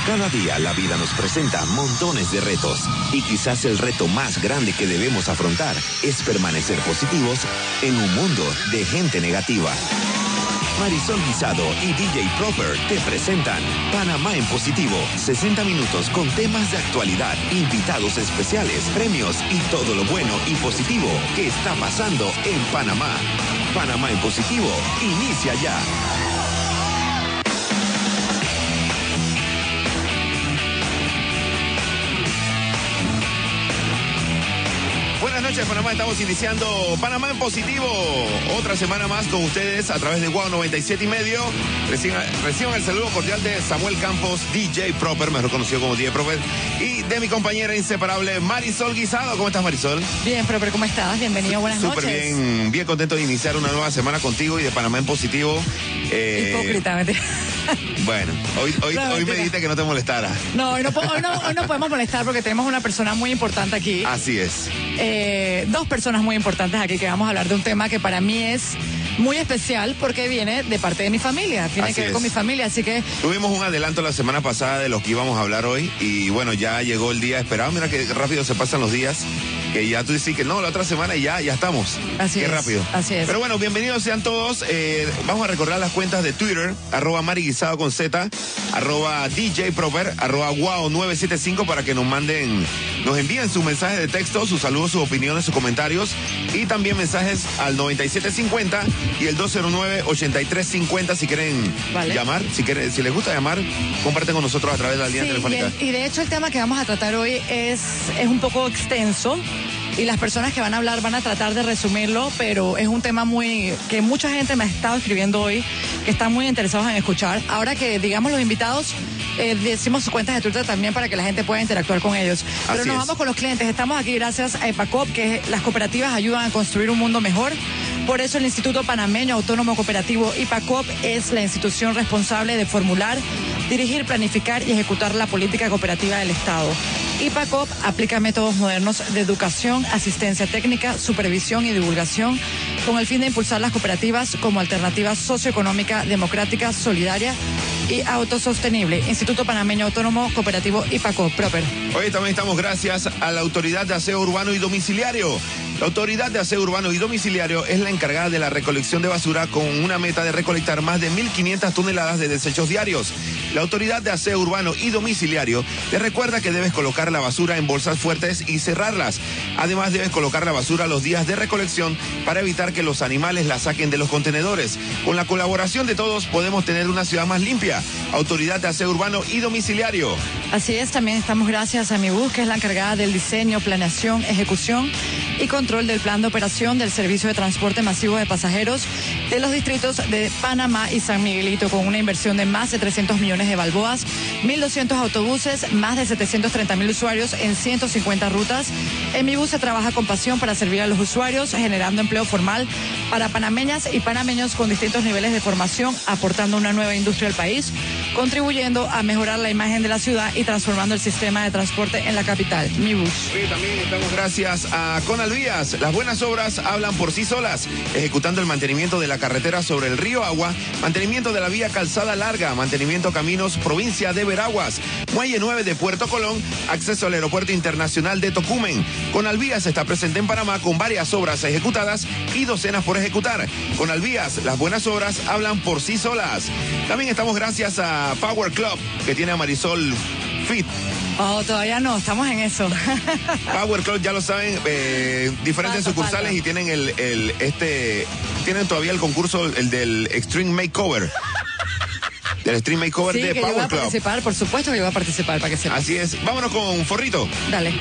Cada día la vida nos presenta montones de retos y quizás el reto más grande que debemos afrontar es permanecer positivos en un mundo de gente negativa. Marisol Guisado y DJ Proper te presentan Panamá en Positivo. 60 minutos con temas de actualidad, invitados especiales, premios y todo lo bueno y positivo que está pasando en Panamá. Panamá en Positivo inicia ya. Buenas noches, Panamá. Estamos iniciando Panamá en Positivo. Otra semana más con ustedes a través de Wow 97 y medio. Reciban el saludo cordial de Samuel Campos, DJ Proper, mejor conocido como DJ Proper, y de mi compañera inseparable Marisol Guisado. ¿Cómo estás, Marisol? Bien, Proper, ¿cómo estás? Bienvenido, buenas noches. Súper bien, bien contento de iniciar una nueva semana contigo y de Panamá en Positivo. Hipócrita, mentira. Bueno, hoy me dijiste que no te molestara. No, hoy no podemos molestar porque tenemos una persona muy importante aquí. Así es. Dos personas muy importantes aquí que vamos a hablar de un tema que para mí es muy especial porque viene de parte de mi familia, tiene que ver con mi familia, así que... Tuvimos un adelanto la semana pasada de lo que íbamos a hablar hoy y bueno, ya llegó el día esperado. Mira que rápido se pasan los días, que ya tú dices que no, la otra semana y ya estamos. Así Qué es, rápido. Así es. Pero bueno, bienvenidos sean todos. Vamos a recordar las cuentas de Twitter, @mariguisado con Z, @DJ Proper, @wow975 para que nos envíen sus mensajes de texto, sus saludos, sus opiniones, sus comentarios y también mensajes al 9750 y el 209-8350 si quieren llamar, si les gusta llamar, comparten con nosotros a través de la línea telefónica. Y de hecho el tema que vamos a tratar hoy es un poco extenso y las personas que van a hablar van a tratar de resumirlo, pero es un tema que mucha gente me ha estado escribiendo hoy, que están muy interesados en escuchar. Ahora que, digamos, los invitados decimos sus cuentas de Twitter también para que la gente pueda interactuar con ellos. Pero nos vamos con los clientes. Estamos aquí gracias a EPACOP, que las cooperativas ayudan a construir un mundo mejor. Por eso el Instituto Panameño Autónomo Cooperativo IPACOP es la institución responsable de formular, dirigir, planificar y ejecutar la política cooperativa del Estado. IPACOP aplica métodos modernos de educación, asistencia técnica, supervisión y divulgación con el fin de impulsar las cooperativas como alternativa socioeconómica, democrática, solidaria y autosostenible. Instituto Panameño Autónomo Cooperativo IPACOP. Proper. Hoy también estamos gracias a la Autoridad de Aseo Urbano y Domiciliario. La Autoridad de Aseo Urbano y Domiciliario es la encargada de la recolección de basura con una meta de recolectar más de 1.500 toneladas de desechos diarios. La Autoridad de Aseo Urbano y Domiciliario te recuerda que debes colocar la basura en bolsas fuertes y cerrarlas. Además, debes colocar la basura los días de recolección para evitar que los animales la saquen de los contenedores. Con la colaboración de todos podemos tener una ciudad más limpia. Autoridad de Aseo Urbano y Domiciliario. Así es, también estamos gracias a MIBUS, que es la encargada del diseño, planeación, ejecución y control del plan de operación del servicio de transporte masivo de pasajeros de los distritos de Panamá y San Miguelito, con una inversión de más de 300 millones de balboas, 1.200 autobuses, más de 730.000 usuarios en 150 rutas. En MIBUS se trabaja con pasión para servir a los usuarios, generando empleo formal para panameñas y panameños con distintos niveles de formación, aportando una nueva industria al país, contribuyendo a mejorar la imagen de la ciudad y transformando el sistema de transporte en la capital. MIBUS. Sí, también estamos gracias a Conalvías. Las buenas obras hablan por sí solas, ejecutando el mantenimiento de la carretera sobre el río Agua, mantenimiento de la vía Calzada Larga, mantenimiento caminos provincia de Veraguas, Muelle 9 de Puerto Colón, acceso al aeropuerto internacional de Tocumen. Conalvías está presente en Panamá con varias obras ejecutadas y docenas por ejecutar. Conalvías, las buenas obras hablan por sí solas. También estamos gracias a Power Club, que tiene a Marisol Fit. Oh, todavía no, estamos en eso. Power Club, ya lo saben, diferentes sucursales y tienen tienen todavía el concurso, el del Extreme Makeover. Del Extreme Makeover de Power Club. Sí, que yo voy a participar, por supuesto que yo voy a participar, para que sepan. Así es, vámonos con Forrito. Dale.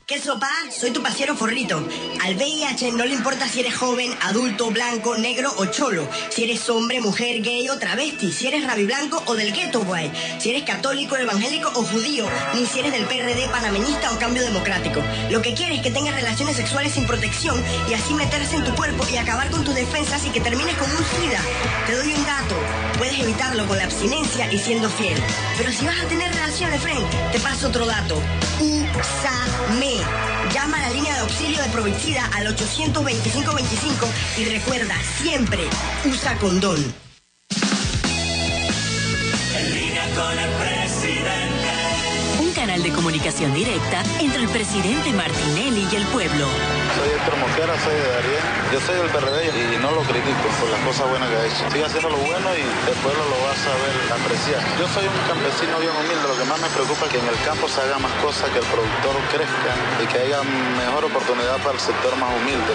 ¿Qué sopa? Soy tu pasiero Forrito. Al VIH no le importa si eres joven, adulto, blanco, negro o cholo. Si eres hombre, mujer, gay o travesti. Si eres rabiblanco o del gueto, guay. Si eres católico, evangélico o judío. Ni si eres del PRD, panameñista o cambio democrático. Lo que quieres es que tengas relaciones sexuales sin protección y así meterse en tu cuerpo y acabar con tus defensas y que termines con un SIDA. Te doy un dato. Puedes evitarlo con la abstinencia y siendo fiel. Pero si vas a tener relaciones, friend, te paso otro dato. Úsame. Llama a la línea de auxilio de Provicida al 825-25 y recuerda, siempre usa condón. En línea con el presidente. Un canal de comunicación directa entre el presidente Martinelli y el pueblo. Soy Héctor Mosquera, soy de Darién. Yo soy del PRD y no lo critico por las cosas buenas que ha hecho. Sigue haciendo lo bueno y el pueblo lo va a saber apreciar. Yo soy un campesino bien humilde. Lo que más me preocupa es que en el campo se haga más cosas, que el productor crezca y que haya mejor oportunidad para el sector más humilde.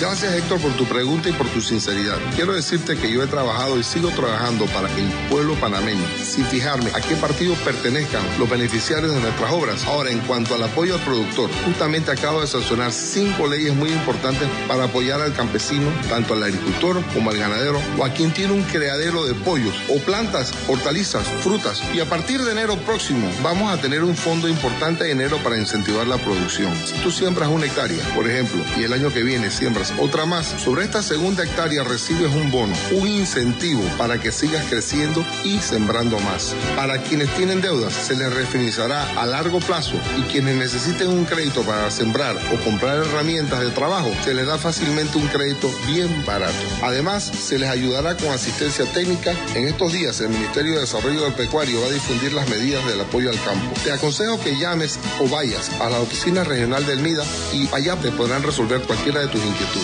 Gracias, Héctor, por tu pregunta y por tu sinceridad. Quiero decirte que yo he trabajado y sigo trabajando para el pueblo panameño, sin fijarme a qué partido pertenezcan los beneficiarios de nuestras obras. Ahora, en cuanto al apoyo al productor, justamente acabo de sancionar 5 leyes muy importantes para apoyar al campesino, tanto al agricultor como al ganadero, o a quien tiene un criadero de pollos, o plantas, hortalizas, frutas. Y a partir de enero próximo, vamos a tener un fondo importante de enero para incentivar la producción. Si tú siembras 1 hectárea, por ejemplo, y el año que viene siembras otra más, sobre esta segunda hectárea recibes un bono, un incentivo para que sigas creciendo y sembrando más. Para quienes tienen deudas, se les refinanciará a largo plazo, y quienes necesiten un crédito para sembrar o comprar herramientas de trabajo, se les da fácilmente un crédito bien barato. Además, se les ayudará con asistencia técnica. En estos días, el Ministerio de Desarrollo Agropecuario va a difundir las medidas del apoyo al campo. Te aconsejo que llames o vayas a la oficina regional del MIDA y allá te podrán resolver cualquiera de tus inquietudes.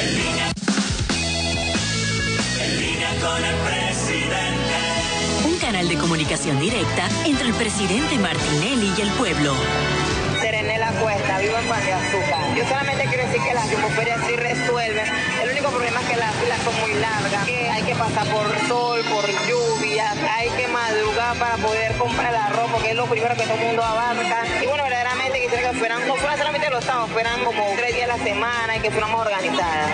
En línea con el presidente. Un canal de comunicación directa entre el presidente Martinelli y el pueblo. Serenela Cuesta, vivo en Pan de Azúcar. Yo solamente quiero decir que las jumboferias sí resuelven. El único problema es que las filas son muy largas, que hay que pasar por sol, por lluvia, hay que madrugar para poder comprar el arroz, porque es lo primero que todo el mundo abarca. Y bueno, verdaderamente quisiera que fueran, no fueran solamente los sábados, fueran como 3 días a la semana y que fuéramos organizadas.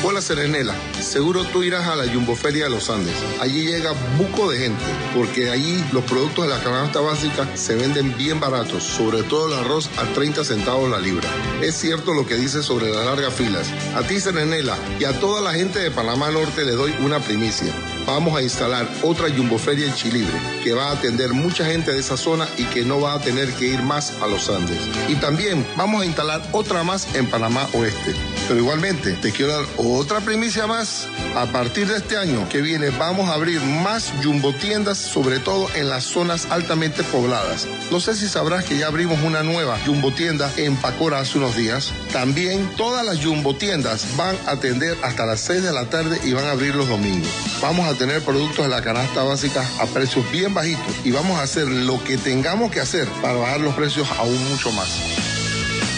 Hola Serenela, seguro tú irás a la Jumboferia de los Andes. Allí llega buco de gente, porque allí los productos de la canasta básica se venden bien baratos, sobre todo el arroz a 30 centavos la libra. Es cierto lo que dices sobre las largas filas. A ti Serenela y a toda la gente de Panamá Norte le doy una primicia. Vamos a instalar otra Jumboferia en Chilibre, que va a atender mucha gente de esa zona y que no va a tener que ir más a los Andes. Y también vamos a instalar otra más en Panamá Oeste. Pero igualmente, te quiero dar otra primicia más. A partir de este año que viene vamos a abrir más jumbotiendas, sobre todo en las zonas altamente pobladas. No sé si sabrás que ya abrimos una nueva jumbotienda en Pacora hace unos días. También todas las jumbotiendas van a atender hasta las 6 de la tarde y van a abrir los domingos. Vamos a tener productos de la canasta básica a precios bien bajitos y vamos a hacer lo que tengamos que hacer para bajar los precios aún mucho más.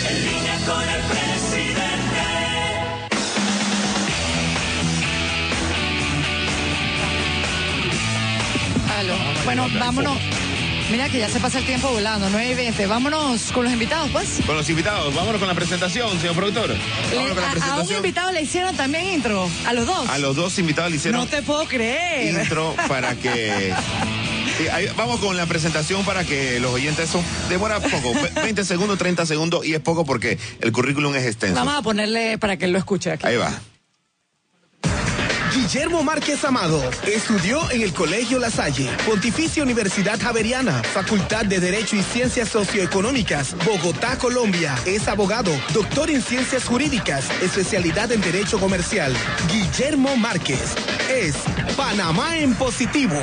En línea con el presidente. Bueno, vámonos. Mira que ya se pasa el tiempo volando, 9:20. Vámonos con los invitados, pues. Con los invitados, vámonos con la presentación, señor productor. Vámonos con la A un presentación. invitado le hicieron también intro, a los dos. A los 2 invitados le hicieron No te puedo creer. intro para que... Sí, vamos con la presentación para que los oyentes demora poco, 20 segundos, 30 segundos, y es poco porque el currículum es extenso. Vamos a ponerle para que él lo escuche aquí. Ahí va. Guillermo Márquez Amado estudió en el Colegio La Salle, Pontificia Universidad Javeriana, Facultad de Derecho y Ciencias Socioeconómicas, Bogotá, Colombia. Es abogado, doctor en Ciencias Jurídicas, especialidad en Derecho Comercial. Guillermo Márquez es Panamá en Positivo.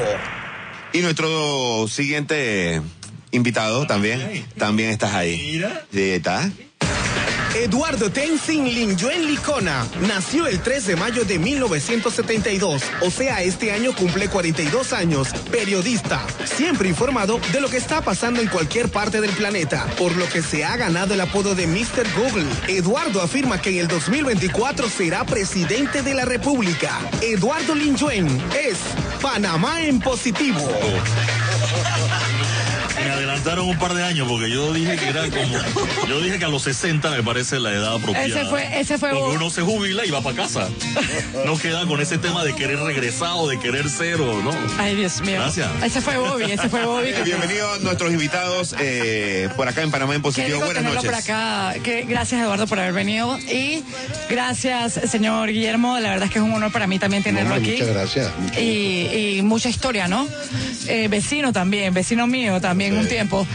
Y nuestro siguiente invitado también estás ahí. Mira. Sí, está. Eduardo Tenzin Linyuen Licona nació el 3 de mayo de 1972, o sea, este año cumple 42 años, periodista, siempre informado de lo que está pasando en cualquier parte del planeta, por lo que se ha ganado el apodo de Mr. Google. Eduardo afirma que en el 2024 será presidente de la República. Eduardo Linyuen es Panamá en Positivo. Me adelantaron un par de años porque yo dije que era como... Yo dije que a los 60 me parece la edad apropiada. Ese fue porque uno se jubila y va para casa. No queda con ese tema de querer regresar o de querer ser o no. Ay, Dios mío. Gracias. Ese fue Bobby. Bienvenidos nuestros invitados por acá en Panamá en Positivo. Buenas noches. Por acá. Gracias, Eduardo, por haber venido. Y gracias, señor Guillermo. La verdad es que es un honor para mí también tenerlo aquí. Muchas gracias. Y mucha historia, ¿no? Vecino también, vecino mío también un tiempo.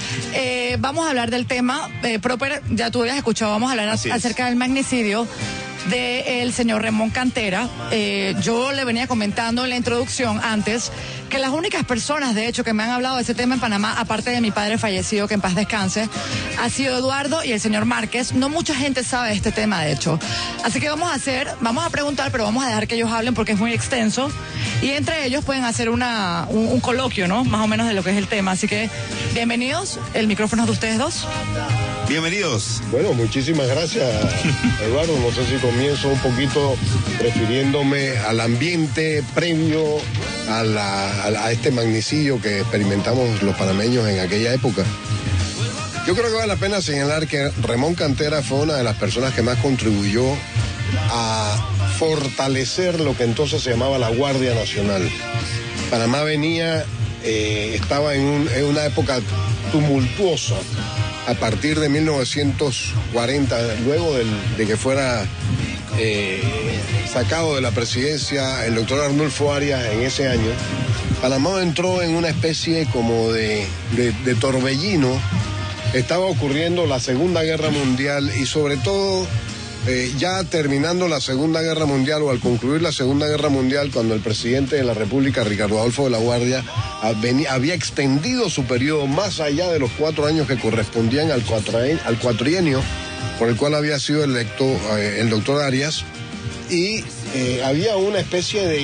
Vamos a hablar del tema, Proper, ya tú habías escuchado, vamos a hablar acerca del magnicidio. del señor Ramón Cantera. Yo le venía comentando en la introducción antes que las únicas personas, de hecho, que me han hablado de ese tema en Panamá, aparte de mi padre fallecido, que en paz descanse, ha sido Eduardo y el señor Márquez. No mucha gente sabe de este tema, de hecho. Así que vamos a preguntar, pero vamos a dejar que ellos hablen porque es muy extenso. Y entre ellos pueden hacer un coloquio, ¿no? Más o menos de lo que es el tema. Así que, bienvenidos. El micrófono es de ustedes dos. Bienvenidos. Bueno, muchísimas gracias, Eduardo. No sé si comienzo un poquito refiriéndome al ambiente previo a este magnicidio que experimentamos los panameños en aquella época. Yo creo que vale la pena señalar que Ramón Cantera fue una de las personas que más contribuyó a fortalecer lo que entonces se llamaba la Guardia Nacional. Panamá estaba en una época tumultuosa. A partir de 1940, luego de que fuera sacado de la presidencia el doctor Arnulfo Arias en ese año, Panamá entró en una especie como de torbellino. Estaba ocurriendo la Segunda Guerra Mundial y sobre todo ya terminando la Segunda Guerra Mundial o al concluir la Segunda Guerra Mundial, cuando el presidente de la República, Ricardo Adolfo de la Guardia, había extendido su periodo más allá de los 4 años que correspondían al cuatrienio por el cual había sido electo el doctor Arias, y había una especie de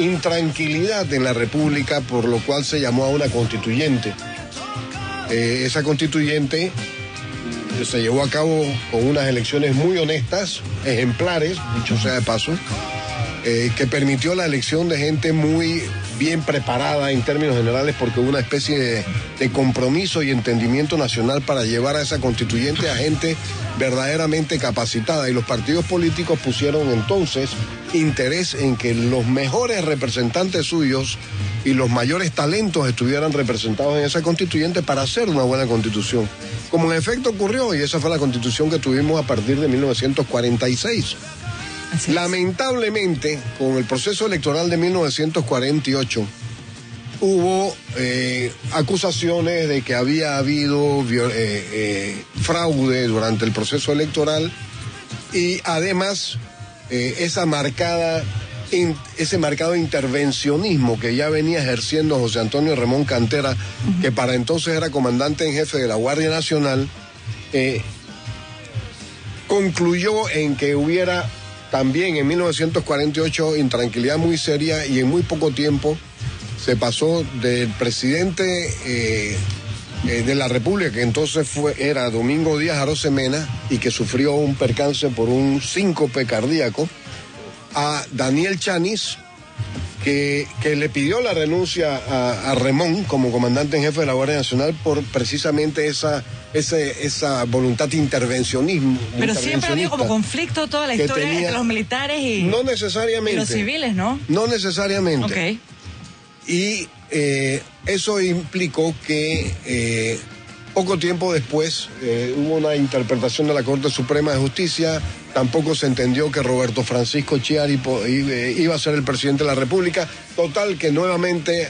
intranquilidad en la República, por lo cual se llamó a una constituyente. Esa constituyente se llevó a cabo con unas elecciones muy honestas, ejemplares, dicho sea de paso, que permitió la elección de gente muy bien preparada en términos generales, porque hubo una especie de compromiso y entendimiento nacional para llevar a esa constituyente a gente verdaderamente capacitada, y los partidos políticos pusieron entonces interés en que los mejores representantes suyos y los mayores talentos estuvieran representados en esa constituyente para hacer una buena constitución, como en efecto ocurrió, y esa fue la constitución que tuvimos a partir de 1946. Lamentablemente, con el proceso electoral de 1948, hubo acusaciones de que había habido fraude durante el proceso electoral, y además ese marcado intervencionismo que ya venía ejerciendo José Antonio Ramón Cantera, que para entonces era comandante en jefe de la Guardia Nacional, concluyó en que hubiera también en 1948 intranquilidad muy seria, y en muy poco tiempo se pasó del presidente de la República, que entonces era Domingo Díaz Arosemena, y que sufrió un percance por un síncope cardíaco, a Daniel Chanis, que le pidió la renuncia a Ramón como comandante en jefe de la Guardia Nacional por precisamente esa voluntad intervencionismo. Pero siempre ha habido como conflicto toda la historia entre los militares y, no necesariamente, y los civiles, ¿no? No necesariamente. Okay. Y eso implicó que poco tiempo después hubo una interpretación de la Corte Suprema de Justicia. Tampoco se entendió que Roberto Francisco Chiari iba a ser el presidente de la República. Total, que nuevamente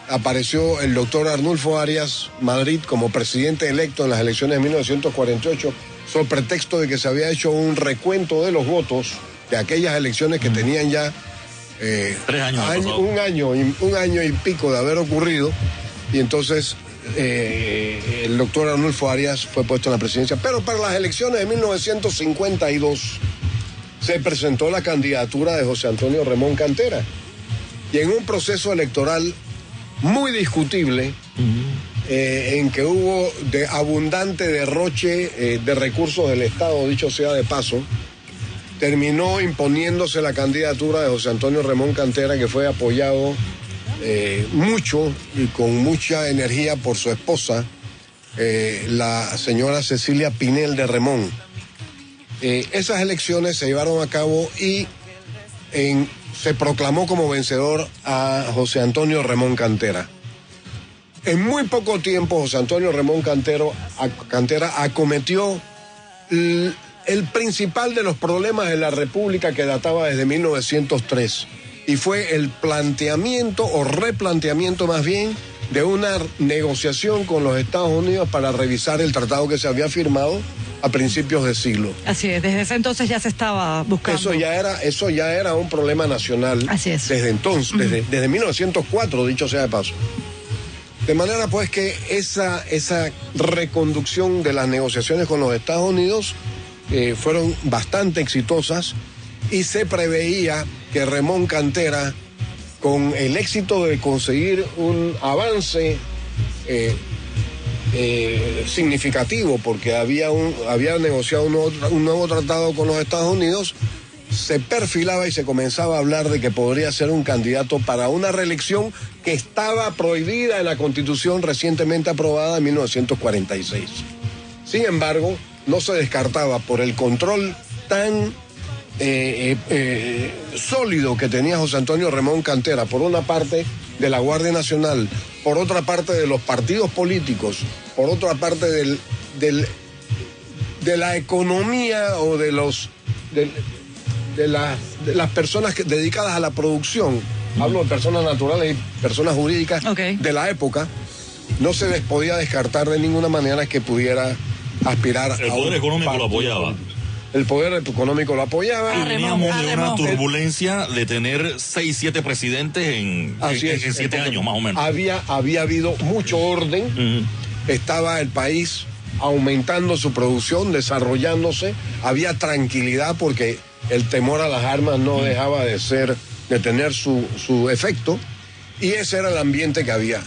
apareció el doctor Arnulfo Arias Madrid como presidente electo en las elecciones de 1948, sobre pretexto de que se había hecho un recuento de los votos de aquellas elecciones que tenían ya 3 años. un año y pico de haber ocurrido, y entonces el doctor Arnulfo Arias fue puesto en la presidencia. Pero para las elecciones de 1952 se presentó la candidatura de José Antonio Ramón Cantera, y en un proceso electoral muy discutible, en que hubo abundante derroche de recursos del Estado, dicho sea de paso, terminó imponiéndose la candidatura de José Antonio Ramón Cantera, que fue apoyado mucho y con mucha energía por su esposa, la señora Cecilia Pinel de Remón. Esas elecciones se llevaron a cabo y se proclamó como vencedor a José Antonio Ramón Cantera. En muy poco tiempo, José Antonio Ramón Cantera acometió el principal de los problemas de la República, que databa desde 1903, y fue el planteamiento o replanteamiento más bien de una negociación con los Estados Unidos para revisar el tratado que se había firmado a principios de siglo. Así es, desde ese entonces ya se estaba buscando. Eso ya era un problema nacional. Así es. Desde entonces, desde 1904, dicho sea de paso. De manera pues que esa reconducción de las negociaciones con los Estados Unidos fueron bastante exitosas y se preveía que Remón Cantera, con el éxito de conseguir un avance significativo, porque había negociado un nuevo tratado con los Estados Unidos, se perfilaba y se comenzaba a hablar de que podría ser un candidato para una reelección que estaba prohibida en la Constitución recientemente aprobada en 1946. Sin embargo, no se descartaba por el control tan sólido que tenía José Antonio Remón Cantera, por una parte de la Guardia Nacional, por otra parte de los partidos políticos, por otra parte de la economía o de las personas dedicadas a la producción. Hablo de personas naturales y personas jurídicas de la época. No se podía descartar de ninguna manera que pudiera aspirar el poder económico lo apoyaba. El poder económico lo apoyaba. Y veníamos de una turbulencia de tener 6, 7 presidentes en 7 años, más o menos. Había habido mucho orden. Estaba el país aumentando su producción, desarrollándose. Había tranquilidad porque el temor a las armas no dejaba de tener su efecto. Y ese era el ambiente que había.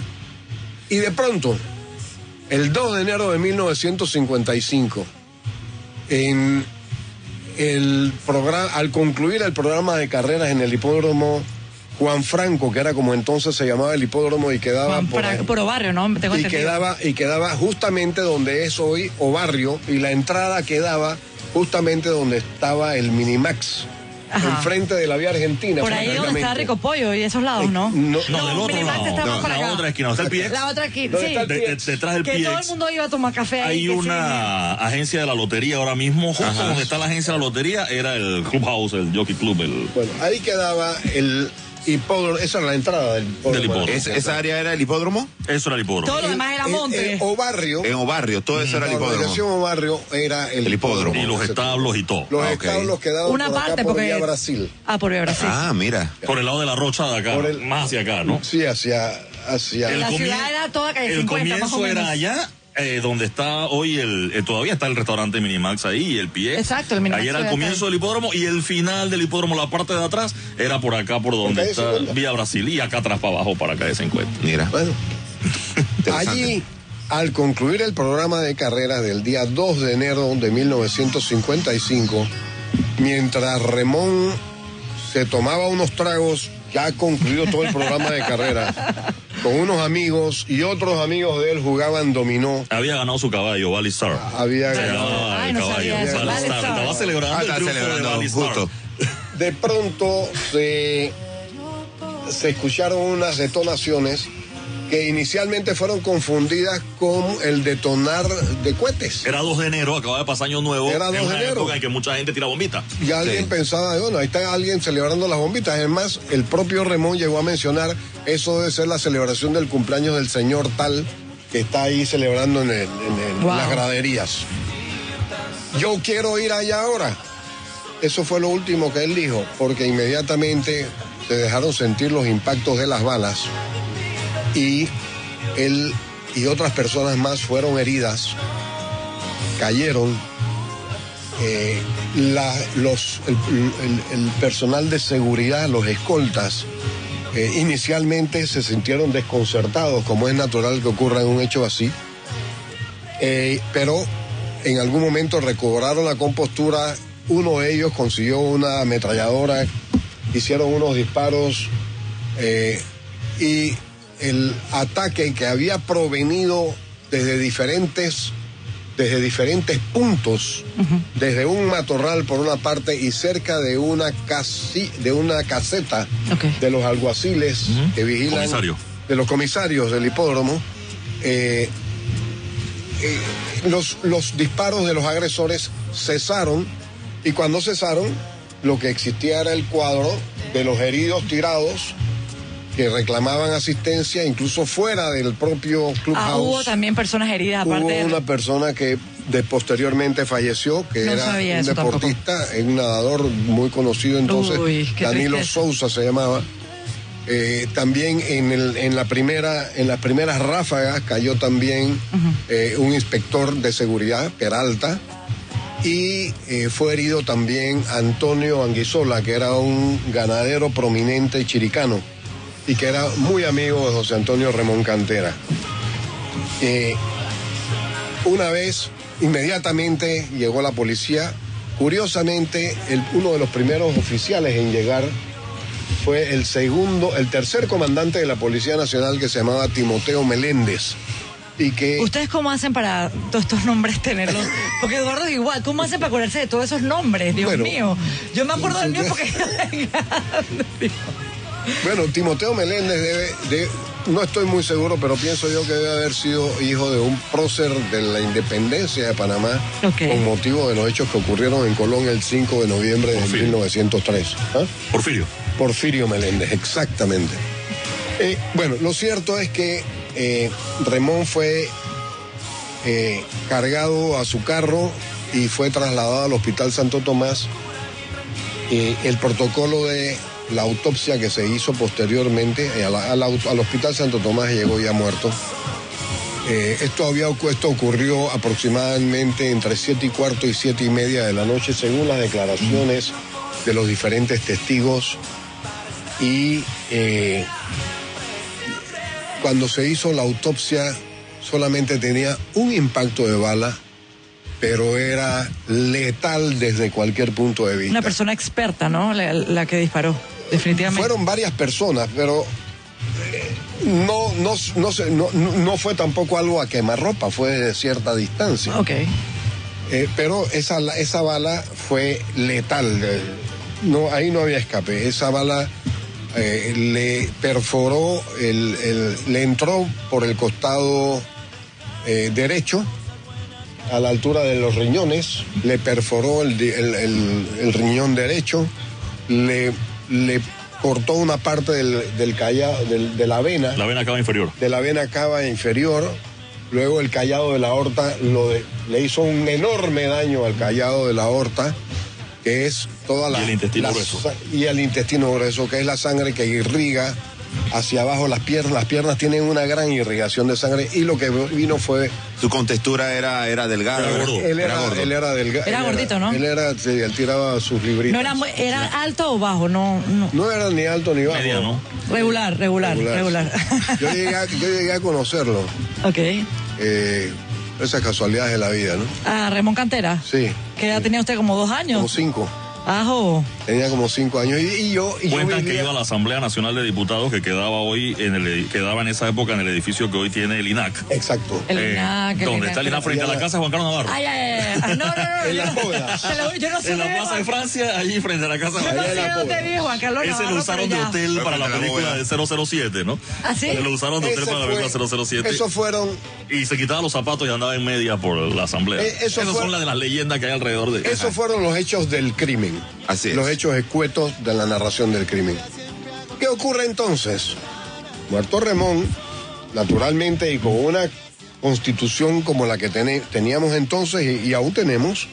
Y de pronto, el 2 de enero de 1955, al concluir el programa de carreras en el hipódromo Juan Franco, que era como entonces se llamaba el hipódromo, y quedaba por Obarrio, ¿no? Tengo entendido. Y quedaba justamente donde es hoy Obarrio, y la entrada quedaba justamente donde estaba el Minimax. Ajá. Enfrente de la vía argentina. Por ahí donde está Rico Pollo y esos lados, ¿no? No, del otro lado. La otra esquina, ¿está el PX? La otra esquina, sí. Detrás del PX. Que todo el mundo iba a tomar café ahí. Hay una agencia de la lotería ahora mismo, justo donde está la agencia de la lotería, era el Clubhouse, el Jockey Club. Bueno, ahí quedaba el hipódromo, esa era la entrada del hipódromo. ¿Esa área era el hipódromo? Eso era el hipódromo. Todo lo demás era monte. En Obarrio, todo eso era el hipódromo. La organización Obarrio era el hipódromo. Y los establos y todo. Los establos quedaban una parte por Vía Brasil. Por Vía Brasil. Mira. Por el lado de la Rocha de acá, más hacia acá, ¿no? Sí, hacia la ciudad era toda calle 50, más o menos. El comienzo era allá. Donde está hoy todavía está el restaurante Minimax ahí y el PX. Exacto, el Minimax. Ahí era el comienzo del hipódromo y el final del hipódromo, la parte de atrás, era por acá, por donde está Vía Brasil, y acá atrás para abajo, para calle 50. Mira. Bueno, allí, al concluir el programa de carreras del día 2 de enero de 1955, mientras Remón se tomaba unos tragos, ya ha concluido todo el programa de carreras, con unos amigos, y otros amigos de él jugaban dominó. Había ganado su caballo, Valley Star. Había ganado. El caballo, Valley Star. Estaba celebrando el triunfo de Valley Star. De pronto se escucharon unas detonaciones que inicialmente fueron confundidas con el detonar de cohetes. Era 2 de enero, acaba de pasar año nuevo. Era 2 de enero. Época en que mucha gente tira bombitas. Y alguien pensaba, bueno, ahí está alguien celebrando las bombitas. Además, el propio Remón llegó a mencionar, eso debe ser la celebración del cumpleaños del señor tal, que está ahí celebrando en las graderías. Yo quiero ir allá ahora. Eso fue lo último que él dijo, porque inmediatamente se dejaron sentir los impactos de las balas. Y él y otras personas más fueron heridas, cayeron. El personal de seguridad, los escoltas, inicialmente se sintieron desconcertados, como es natural que ocurra en un hecho así, pero en algún momento recobraron la compostura. Uno de ellos consiguió una ametralladora, hicieron unos disparos y el ataque, que había provenido desde diferentes puntos, desde un matorral por una parte y cerca de una caseta de los alguaciles que vigilan, de los comisarios del hipódromo, los disparos de los agresores cesaron, y cuando cesaron, lo que existía era el cuadro de los heridos tirados que reclamaban asistencia, incluso fuera del propio clubhouse. Hubo también personas heridas, aparte. Hubo una persona que posteriormente falleció, que No era sabía un eso deportista, un nadador muy conocido entonces, Uy, qué Danilo tristeza. Sousa se llamaba. También en las primeras ráfagas cayó también un inspector de seguridad, Peralta, y fue herido también Antonio Anguizola, que era un ganadero prominente chiricano y que era muy amigo de José Antonio Remón Cantera. Una vez, inmediatamente llegó la policía. Curiosamente, uno de los primeros oficiales en llegar fue el tercer comandante de la Policía Nacional, que se llamaba Timoteo Meléndez. Y que ¿Ustedes cómo hacen para todos estos nombres tenerlos? Porque Eduardo es igual, ¿cómo hacen para acordarse de todos esos nombres? Dios mío. Yo me acuerdo del mío porque bueno, Timoteo Meléndez no estoy muy seguro, pero pienso yo que debe haber sido hijo de un prócer de la independencia de Panamá, con motivo de los hechos que ocurrieron en Colón el 5 de noviembre de 1903. ¿Ah? Porfirio Meléndez, exactamente. Bueno, lo cierto es que Remón fue cargado a su carro y fue trasladado al Hospital Santo Tomás. El protocolo de la autopsia que se hizo posteriormente al Hospital Santo Tomás llegó ya muerto. Esto ocurrió aproximadamente entre 7:15 y 7:30 de la noche, según las declaraciones de los diferentes testigos. Y cuando se hizo la autopsia solamente tenía un impacto de bala, pero era letal desde cualquier punto de vista. una persona experta, ¿no? La que disparó, definitivamente. Fueron varias personas, pero no fue tampoco algo a quemarropa, fue de cierta distancia. Ok. Pero esa bala fue letal. Ahí no había escape. Esa bala le perforó, le entró por el costado derecho, a la altura de los riñones, le perforó el riñón derecho, le cortó una parte del callado, de la vena. La vena cava inferior. De la vena cava inferior. Luego el callado de la aorta le hizo un enorme daño al callado de la aorta, que es toda la... Y el intestino grueso. Y el intestino grueso, que es la sangre que irriga hacia abajo las piernas. Las piernas tienen una gran irrigación de sangre, y lo que vino fue... Su contextura era delgada. Era gordo. Él era delgado. Era gordito, ¿no? Él tiraba sus libritos. No era alto o bajo, no. No era ni alto ni bajo. Media, ¿no? Regular. Yo llegué a conocerlo. Ok. Esas casualidades de la vida, ¿no? Ah, Remón Cantera. Sí. ¿Qué edad tenía usted? ¿Como 2 años? Como 5. Ajo. Tenía como 5 años. Y yo Cuentan que vivía... iba a la Asamblea Nacional de Diputados, que quedaba en esa época en el edificio que hoy tiene el INAC. Exacto. El INAC. Donde está el INAC frente a la casa de Juan Carlos Navarro. Ay. No. En las bóvedas. Yo no sé. En la Plaza de Francia, allí frente a la casa de Yo Juan no Carlos. sé dónde vive Juan Carlos Ese Navarro. lo usaron de pero ya. hotel para la película de 007, ¿no? ¿Ah, sí? Lo usaron de hotel para la película 007. Esos fueron... Y se quitaba los zapatos y andaba en media por la asamblea. Esas son las de las leyendas que hay alrededor de... Esos fueron los hechos del crimen. Así es. Los hechos escuetos de la narración del crimen. ¿Qué ocurre entonces? Muerto Remón, naturalmente, y con una constitución como la que teníamos entonces y aún tenemos,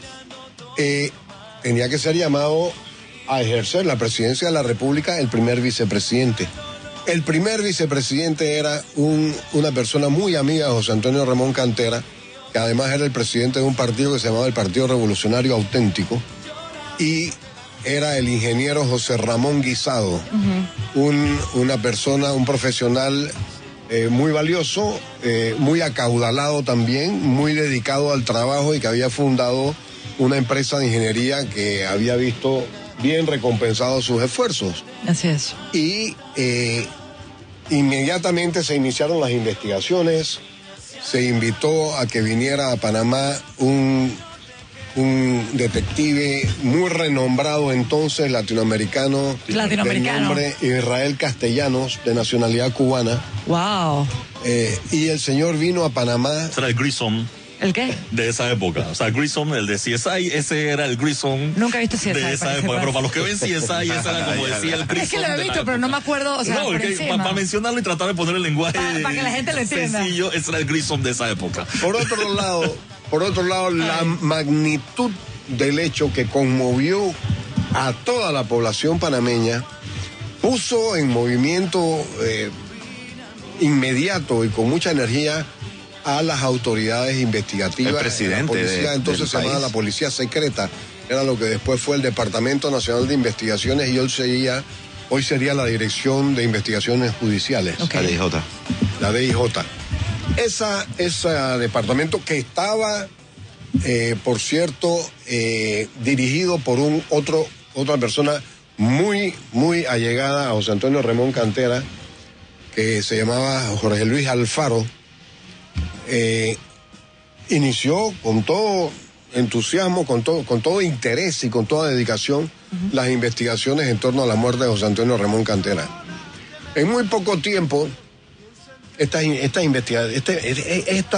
tenía que ser llamado a ejercer la presidencia de la República el primer vicepresidente. El primer vicepresidente era una persona muy amiga de José Antonio Remón Cantera, que además era el presidente de un partido que se llamaba el Partido Revolucionario Auténtico, y era el ingeniero José Ramón Guisado, una persona, un profesional muy valioso, muy acaudalado también, muy dedicado al trabajo, y que había fundado una empresa de ingeniería que había visto bien recompensados sus esfuerzos. Así es. Y inmediatamente se iniciaron las investigaciones, se invitó a que viniera a Panamá un detective muy renombrado entonces, latinoamericano. De nombre Israel Castellanos, de nacionalidad cubana. Wow. Y el señor vino a Panamá. Era el Grissom. ¿El qué? De esa época. O sea, Grissom, el de CSI, ese era el Grissom. Nunca he visto CSI. De esa época. Pero para los que ven CSI, ese era como decía el Grissom. Es que lo he visto, pero no me acuerdo. O sea, no, para mencionarlo y tratar de poner el lenguaje para que la gente lo entienda. Sencillo, ese era el Grissom de esa época. Por otro lado, Por otro lado, la magnitud del hecho que conmovió a toda la población panameña puso en movimiento inmediato y con mucha energía a las autoridades investigativas. El presidente la policía, entonces se llamaba la policía secreta, era lo que después fue el Departamento Nacional de Investigaciones y hoy sería la Dirección de Investigaciones Judiciales. Okay. La DIJ. La DIJ. Ese departamento que estaba, por cierto, dirigido por otra persona muy, muy allegada a José Antonio Remón Cantera, que se llamaba Jorge Luis Alfaro, inició con todo entusiasmo, con todo interés y con toda dedicación las investigaciones en torno a la muerte de José Antonio Remón Cantera. En muy poco tiempo, esta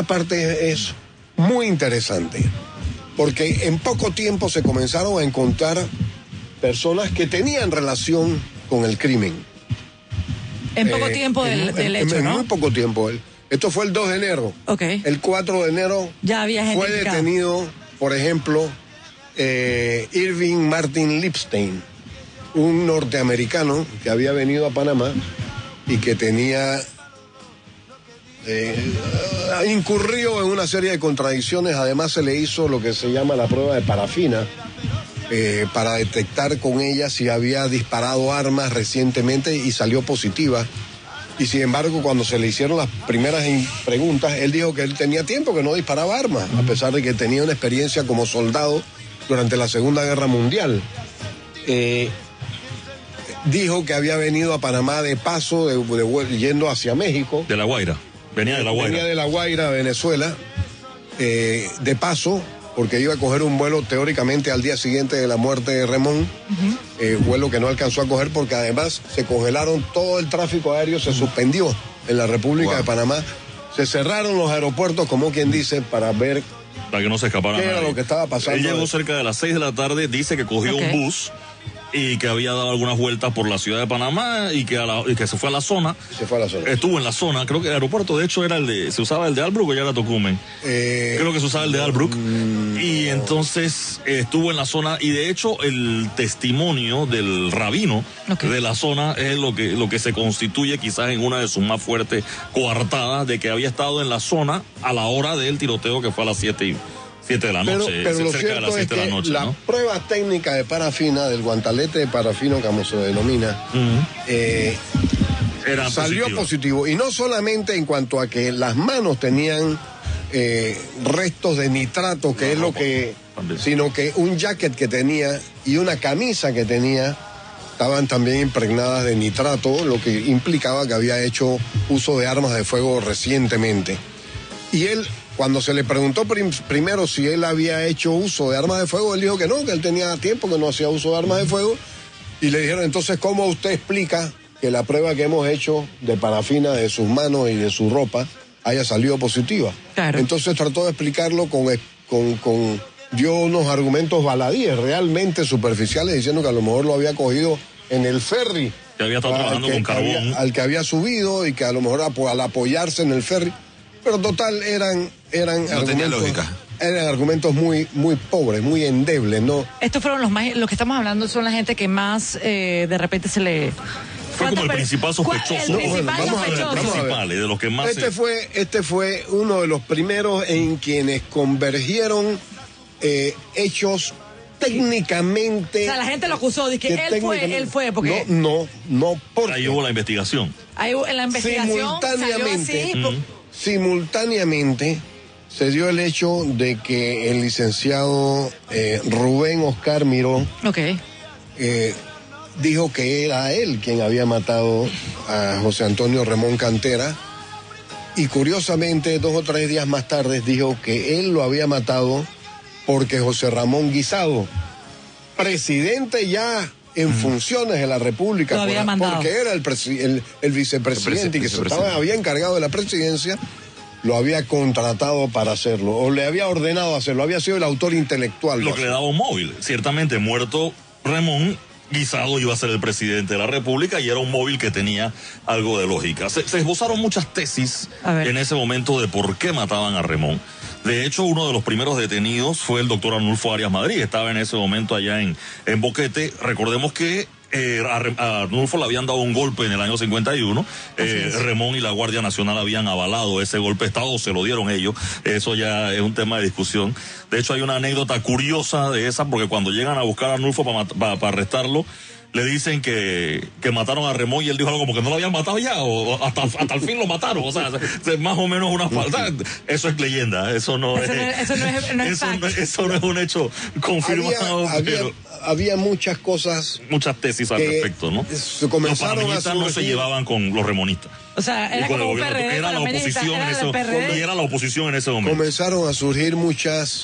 parte es muy interesante, porque en poco tiempo se comenzaron a encontrar personas que tenían relación con el crimen. En poco tiempo del hecho, en ¿no? muy poco tiempo. Esto fue el 2 de enero. Okay. El 4 de enero ya había gente fue detenido, por ejemplo, Irving Martin Lipstein, un norteamericano que había venido a Panamá y que incurrió en una serie de contradicciones. Además se le hizo lo que se llama la prueba de parafina, para detectar con ella si había disparado armas recientemente, y salió positiva. Y sin embargo, cuando se le hicieron las primeras preguntas, él dijo que él tenía tiempo que no disparaba armas, a pesar de que tenía una experiencia como soldado durante la Segunda Guerra Mundial. Dijo que había venido a Panamá de paso, yendo hacia México. De La Guaira. Venía de La Guaira. Venía de La Guaira, Venezuela, de paso, porque iba a coger un vuelo teóricamente al día siguiente de la muerte de Remón, vuelo que no alcanzó a coger porque además se congelaron, todo el tráfico aéreo se suspendió en la República de Panamá, se cerraron los aeropuertos, como quien dice, para ver para que no se escapara qué era lo que estaba pasando. Él llegó cerca de las 6 de la tarde, dice que cogió un bus y que había dado algunas vueltas por la ciudad de Panamá y que se fue a la zona. Estuvo en la zona, creo que el aeropuerto de hecho se usaba el de Albrook o ya era Tocumen. Creo que se usaba el de Albrook. Y entonces estuvo en la zona, y de hecho el testimonio del rabino de la zona es lo que se constituye quizás en una de sus más fuertes coartadas, de que había estado en la zona a la hora del tiroteo, que fue a las 7 de la noche, pero lo cerca de las 7 de la noche. La prueba técnica de parafina, del guantalete de parafina, como se denomina, salió positivo. Y no solamente en cuanto a que las manos tenían restos de nitrato, que es lo que, sino que un jacket que tenía y una camisa que tenía estaban también impregnadas de nitrato, lo que implicaba que había hecho uso de armas de fuego recientemente. Y él, cuando se le preguntó primero si él había hecho uso de armas de fuego, él dijo que no, que él tenía tiempo que no hacía uso de armas de fuego. Y le dijeron, entonces, ¿cómo usted explica que la prueba que hemos hecho de parafina de sus manos y de su ropa haya salido positiva? Claro. Entonces trató de explicarlo dio unos argumentos baladíes, realmente superficiales, diciendo que a lo mejor lo había cogido en el ferry. Que había estado trabajando con carbón. Al que había subido, y que a lo mejor al apoyarse en el ferry. Pero total, eran no tenía lógica. Eran argumentos muy, muy pobres, muy endebles, ¿no? Estos fueron los que estamos hablando, son la gente que más de repente se le... Fue como el principal sospechoso. Vamos a ver. De los que más este fue uno de los primeros en quienes convergieron hechos técnicamente. O sea, la gente lo acusó de que él fue, porque... No, porque... Ahí hubo la investigación. Ahí en la investigación simultáneamente se dio el hecho de que el licenciado Rubén Oscar Miró dijo que era él quien había matado a José Antonio Remón Cantera, y curiosamente 2 o 3 días más tarde dijo que él lo había matado porque José Ramón Guisado, presidente ya en funciones de la República, porque era el vicepresidente y que había encargado de la presidencia, lo había contratado para hacerlo, o le había ordenado hacerlo, había sido el autor intelectual. Lo que le daba un móvil, ciertamente muerto Remón, Guisado iba a ser el presidente de la República y era un móvil que tenía algo de lógica. Se esbozaron muchas tesis en ese momento de por qué mataban a Remón. De hecho, uno de los primeros detenidos fue el doctor Arnulfo Arias Madrid, estaba en ese momento allá en Boquete. Recordemos que a Arnulfo le habían dado un golpe en el año 51, Remón y la Guardia Nacional habían avalado ese golpe de Estado, se lo dieron ellos, eso ya es un tema de discusión. De hecho, hay una anécdota curiosa de esa, porque cuando llegan a buscar a Arnulfo para arrestarlo, le dicen que mataron a Remón y él dijo algo como que no lo habían matado ya, o hasta el fin lo mataron, o sea, más o menos una falta. Eso es leyenda, eso no es un hecho confirmado. Había muchas cosas, muchas tesis al respecto, ¿no? Se comenzaron los panameñistas no se llevaban con los remonistas. O sea, era como un PRD, era la oposición en ese momento. Comenzaron a surgir muchas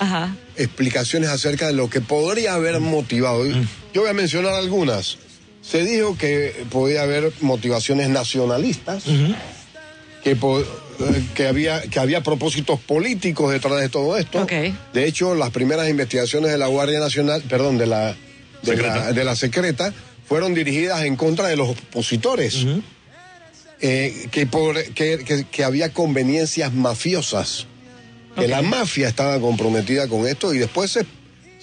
explicaciones acerca de lo que podría haber motivado. Yo voy a mencionar algunas. Se dijo que podía haber motivaciones nacionalistas, que había propósitos políticos detrás de todo esto. De hecho, las primeras investigaciones de la Guardia Nacional, perdón, de la secreta, fueron dirigidas en contra de los opositores. Que había conveniencias mafiosas, que la mafia estaba comprometida con esto, y después se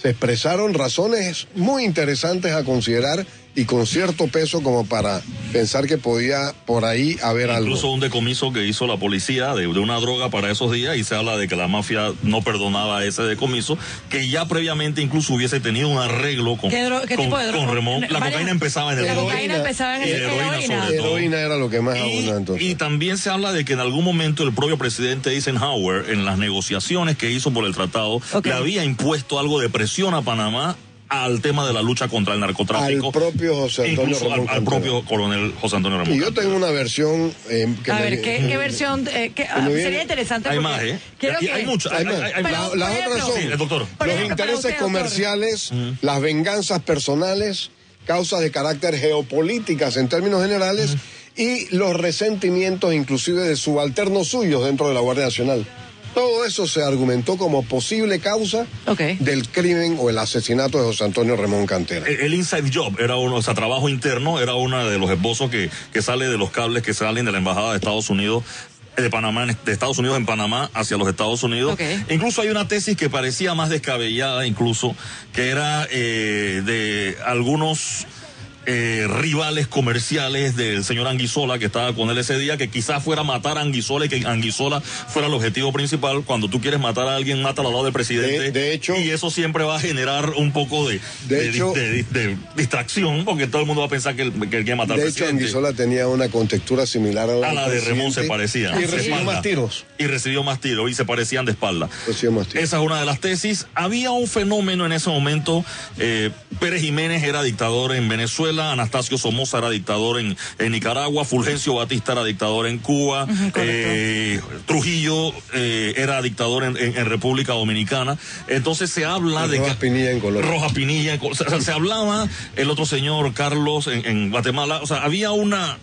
expresaron razones muy interesantes a considerar y con cierto peso como para pensar que podía por ahí haber algo. Incluso un decomiso que hizo la policía de una droga para esos días, y se habla de que la mafia no perdonaba ese decomiso, que ya previamente incluso hubiese tenido un arreglo con Remón. La cocaína empezaba en el heroína era lo que más abundaba entonces. Y también se habla de que en algún momento el propio presidente Eisenhower, en las negociaciones que hizo por el tratado, le había impuesto algo de presión a Panamá al tema de la lucha contra el narcotráfico. Al propio José Antonio Remón. Al propio coronel José Antonio Remón. Y yo tengo una versión ¿qué versión? Sería interesante. Hay más, hay muchas. Las otras son los intereses comerciales, las venganzas personales, causas de carácter geopolíticas en términos generales, y los resentimientos inclusive de subalternos suyos dentro de la Guardia Nacional. Todo eso se argumentó como posible causa del crimen o el asesinato de José Antonio Remón Cantera. El inside job era uno, o sea, trabajo interno, era uno de los esbozos que sale de los cables que salen de la Embajada de Estados Unidos, de Panamá, de Estados Unidos en Panamá hacia los Estados Unidos. Incluso hay una tesis que parecía más descabellada, incluso, que era de algunos rivales comerciales del señor Anguissola, que estaba con él ese día, que quizás fuera matar a Anguissola y que Anguissola fuera el objetivo principal. Cuando tú quieres matar a alguien, mátalo al lado del presidente. De hecho, y eso siempre va a generar un poco de distracción, porque todo el mundo va a pensar que quiere matar al presidente. De hecho, Anguissola tenía una contextura similar a la de Remón, se parecía. Y recibió más tiros. Y se parecían de espalda. Esa es una de las tesis. Había un fenómeno en ese momento. Pérez Jiménez era dictador en Venezuela, Anastasio Somoza era dictador en Nicaragua, Fulgencio Batista era dictador en Cuba, Trujillo era dictador en República Dominicana. Entonces se habla de Rojas Pinilla en Colombia. Rojas Pinilla, se hablaba el otro señor Carlos en Guatemala. O sea, había una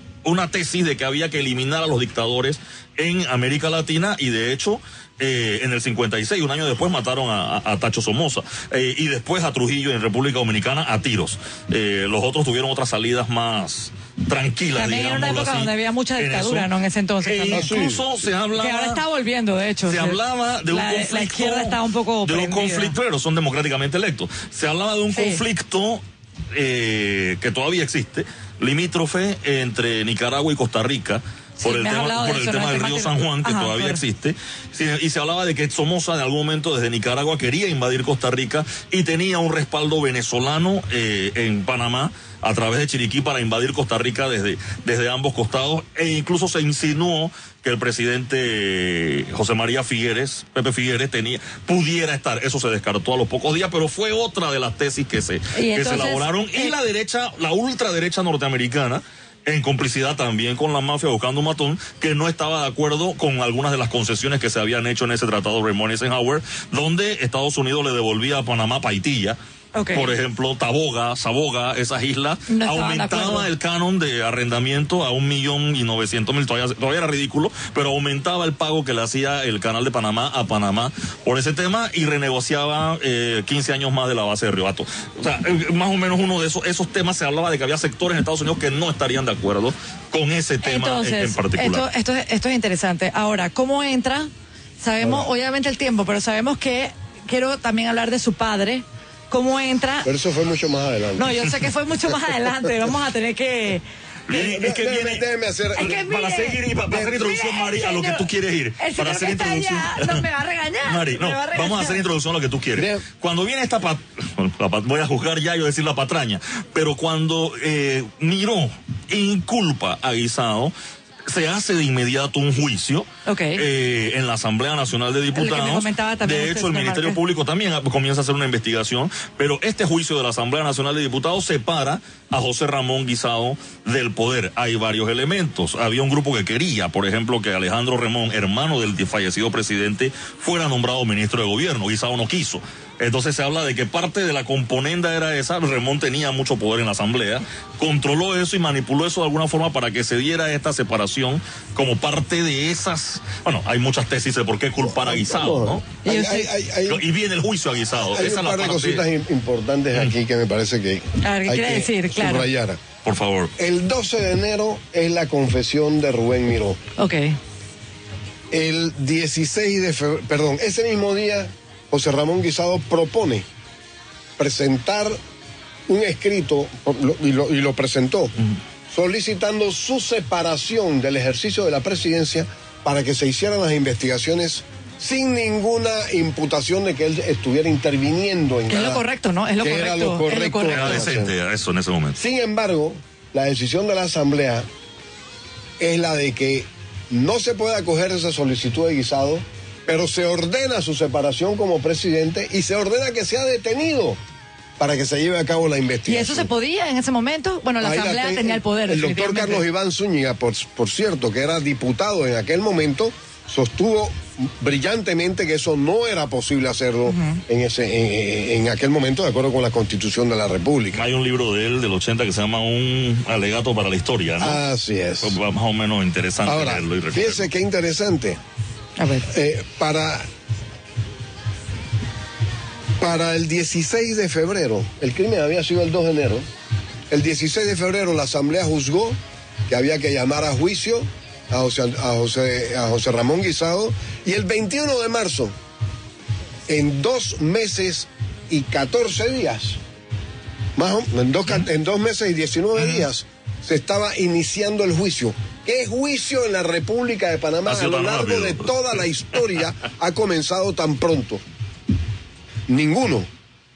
tesis de que había que eliminar a los dictadores en América Latina, y de hecho en el 56, un año después, mataron a Tacho Somoza, y después a Trujillo en República Dominicana a tiros. Los otros tuvieron otras salidas más tranquilas. También era una época donde había mucha dictadura, ¿no? En ese entonces. Incluso se hablaba... Que ahora está volviendo, de hecho. Se hablaba de un conflicto... La izquierda está un poco de un conflicto, pero son democráticamente electos. Se hablaba de un conflicto que todavía existe, limítrofe entre Nicaragua y Costa Rica, por el tema del río San Juan, que todavía existe. Y se hablaba de que Somoza en algún momento desde Nicaragua quería invadir Costa Rica y tenía un respaldo venezolano en Panamá a través de Chiriquí para invadir Costa Rica desde ambos costados, e incluso se insinuó que el presidente José María Figueres, Pepe Figueres, pudiera estar. Eso se descartó a los pocos días, pero fue otra de las tesis que se elaboraron. Y la derecha, la ultraderecha norteamericana, en complicidad también con la mafia, buscando un matón, que no estaba de acuerdo con algunas de las concesiones que se habían hecho en ese tratado Remón-Eisenhower, donde Estados Unidos le devolvía a Panamá Paitilla, Por ejemplo, Taboga, Saboga, esas islas, aumentaba el canon de arrendamiento a 1.900.000, todavía era ridículo, pero aumentaba el pago que le hacía el Canal de Panamá a Panamá por ese tema y renegociaba 15 años más de la base de Río Hato. O sea, más o menos uno de esos temas se hablaba de que había sectores en Estados Unidos que no estarían de acuerdo con ese tema. Entonces, en particular. Esto es interesante. Ahora, ¿cómo entra? Sabemos, obviamente, el tiempo, pero sabemos que quiero también hablar de su padre. ¿Cómo entra? Pero eso fue mucho más adelante. No, yo sé que fue mucho más adelante. Vamos a tener que... Déjeme hacer... para hacer introducción, Mari, a lo que tú quieres ir. Para hacer introducción... No, me va a regañar. Mari, no, vamos a hacer introducción a lo que tú quieres. Cuando viene esta... voy a juzgar ya y voy a decir la patraña. Pero cuando Miró inculpa a Guisado, se hace de inmediato un juicio en la Asamblea Nacional de Diputados. De hecho, el Ministerio Público también comienza a hacer una investigación, pero este juicio de la Asamblea Nacional de Diputados separa a José Ramón Guisado del poder. Hay varios elementos. Había un grupo que quería, por ejemplo, que Alejandro Remón, hermano del fallecido presidente, fuera nombrado ministro de gobierno. Guisado no quiso. Entonces se habla de que parte de la componenda era esa. Remón tenía mucho poder en la Asamblea, controló eso y manipuló eso de alguna forma para que se diera esta separación como parte de esas... Bueno, hay muchas tesis de por qué culpar a Guisado, ¿no? Y viene el juicio a Guisado. Hay un par de cositas importantes aquí que me parece que hay que subrayar. Por favor. El 12 de enero es la confesión de Rubén Miró. El 16 de febrero, perdón, ese mismo día... José Ramón Guisado propone presentar un escrito, y lo presentó, solicitando su separación del ejercicio de la presidencia para que se hicieran las investigaciones sin ninguna imputación de que él estuviera interviniendo en nada. Es lo correcto, ¿no? Es lo correcto. Era lo correcto. Era decente eso en ese momento. Sin embargo, la decisión de la Asamblea es la de que no se puede acoger esa solicitud de Guisado, pero se ordena su separación como presidente y se ordena que sea detenido para que se lleve a cabo la investigación. ¿Y eso se podía en ese momento? Bueno, la Asamblea tenía el poder. El doctor Carlos Iván Zúñiga, por cierto, que era diputado en aquel momento, sostuvo brillantemente que eso no era posible hacerlo en aquel momento, de acuerdo con la Constitución de la República. Hay un libro de él del 80 que se llama Un alegato para la historia, ¿no? Así es. Pues más o menos interesante leerlo y recordarlo. Fíjese qué interesante. A ver. Para el 16 de febrero, el crimen había sido el 2 de enero, el 16 de febrero la Asamblea juzgó que había que llamar a juicio a José Ramón Guisado, y el 21 de marzo, en 2 meses y 14 días, en 2 meses y 19 días, se estaba iniciando el juicio. ¿Qué juicio en la República de Panamá a lo largo de toda la historia ha comenzado tan pronto? Ninguno.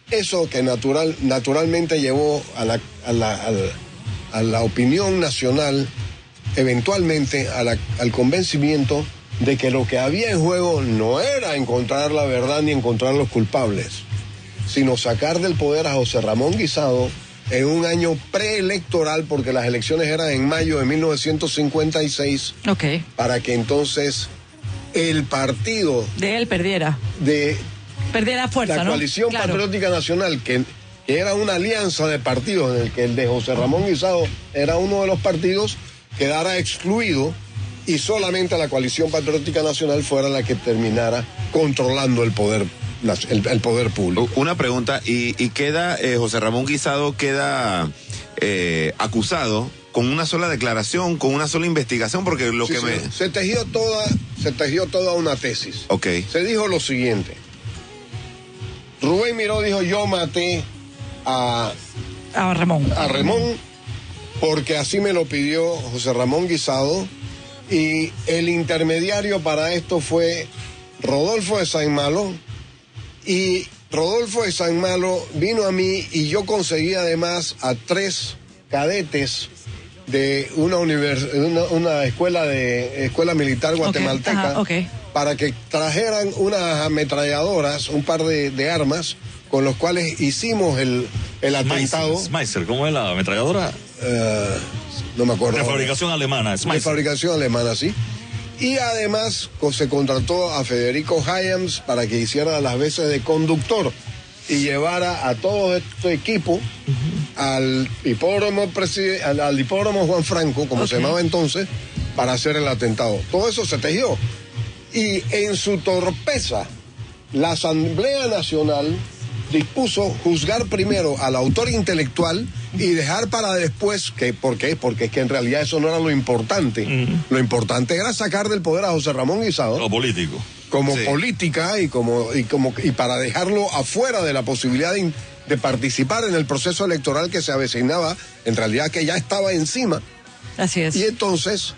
Eso que naturalmente llevó a la opinión nacional, eventualmente al convencimiento de que lo que había en juego no era encontrar la verdad ni encontrar los culpables, sino sacar del poder a José Ramón Guisado en un año preelectoral, porque las elecciones eran en mayo de 1956, para que entonces el partido de él perdiera fuerza, la Coalición Patriótica Nacional, que era una alianza de partidos en el que el de José Ramón Guisado era uno de los partidos, quedara excluido y solamente la Coalición Patriótica Nacional fuera la que terminara controlando el poder público. Una pregunta, y queda José Ramón Guisado queda acusado con una sola declaración, con una sola investigación, porque se tejió toda una tesis. Se dijo lo siguiente: Rubén Miró dijo: yo maté a Ramón porque así me lo pidió José Ramón Guisado, y el intermediario para esto fue Rodolfo de San Malo, y Rodolfo de San Malo vino a mí y yo conseguí además a 3 cadetes de una escuela militar guatemalteca, para que trajeran unas ametralladoras, un par de armas con los cuales hicimos el atentado. Schmeisser, ¿cómo es la ametralladora? No me acuerdo. De fabricación alemana, De fabricación alemana, sí. Y además se contrató a Federico Hyams para que hiciera las veces de conductor y llevara a todo este equipo al hipódromo Juan Franco, como se llamaba entonces, para hacer el atentado. Todo eso se tejió. Y en su torpeza, la Asamblea Nacional dispuso juzgar primero al autor intelectual y dejar para después, ¿por qué? Porque es que en realidad eso no era lo importante. Lo importante era sacar del poder a José Ramón Guisado. Lo político. Como política y para dejarlo afuera de la posibilidad de participar en el proceso electoral que se avecinaba, en realidad que ya estaba encima. Así es. Y entonces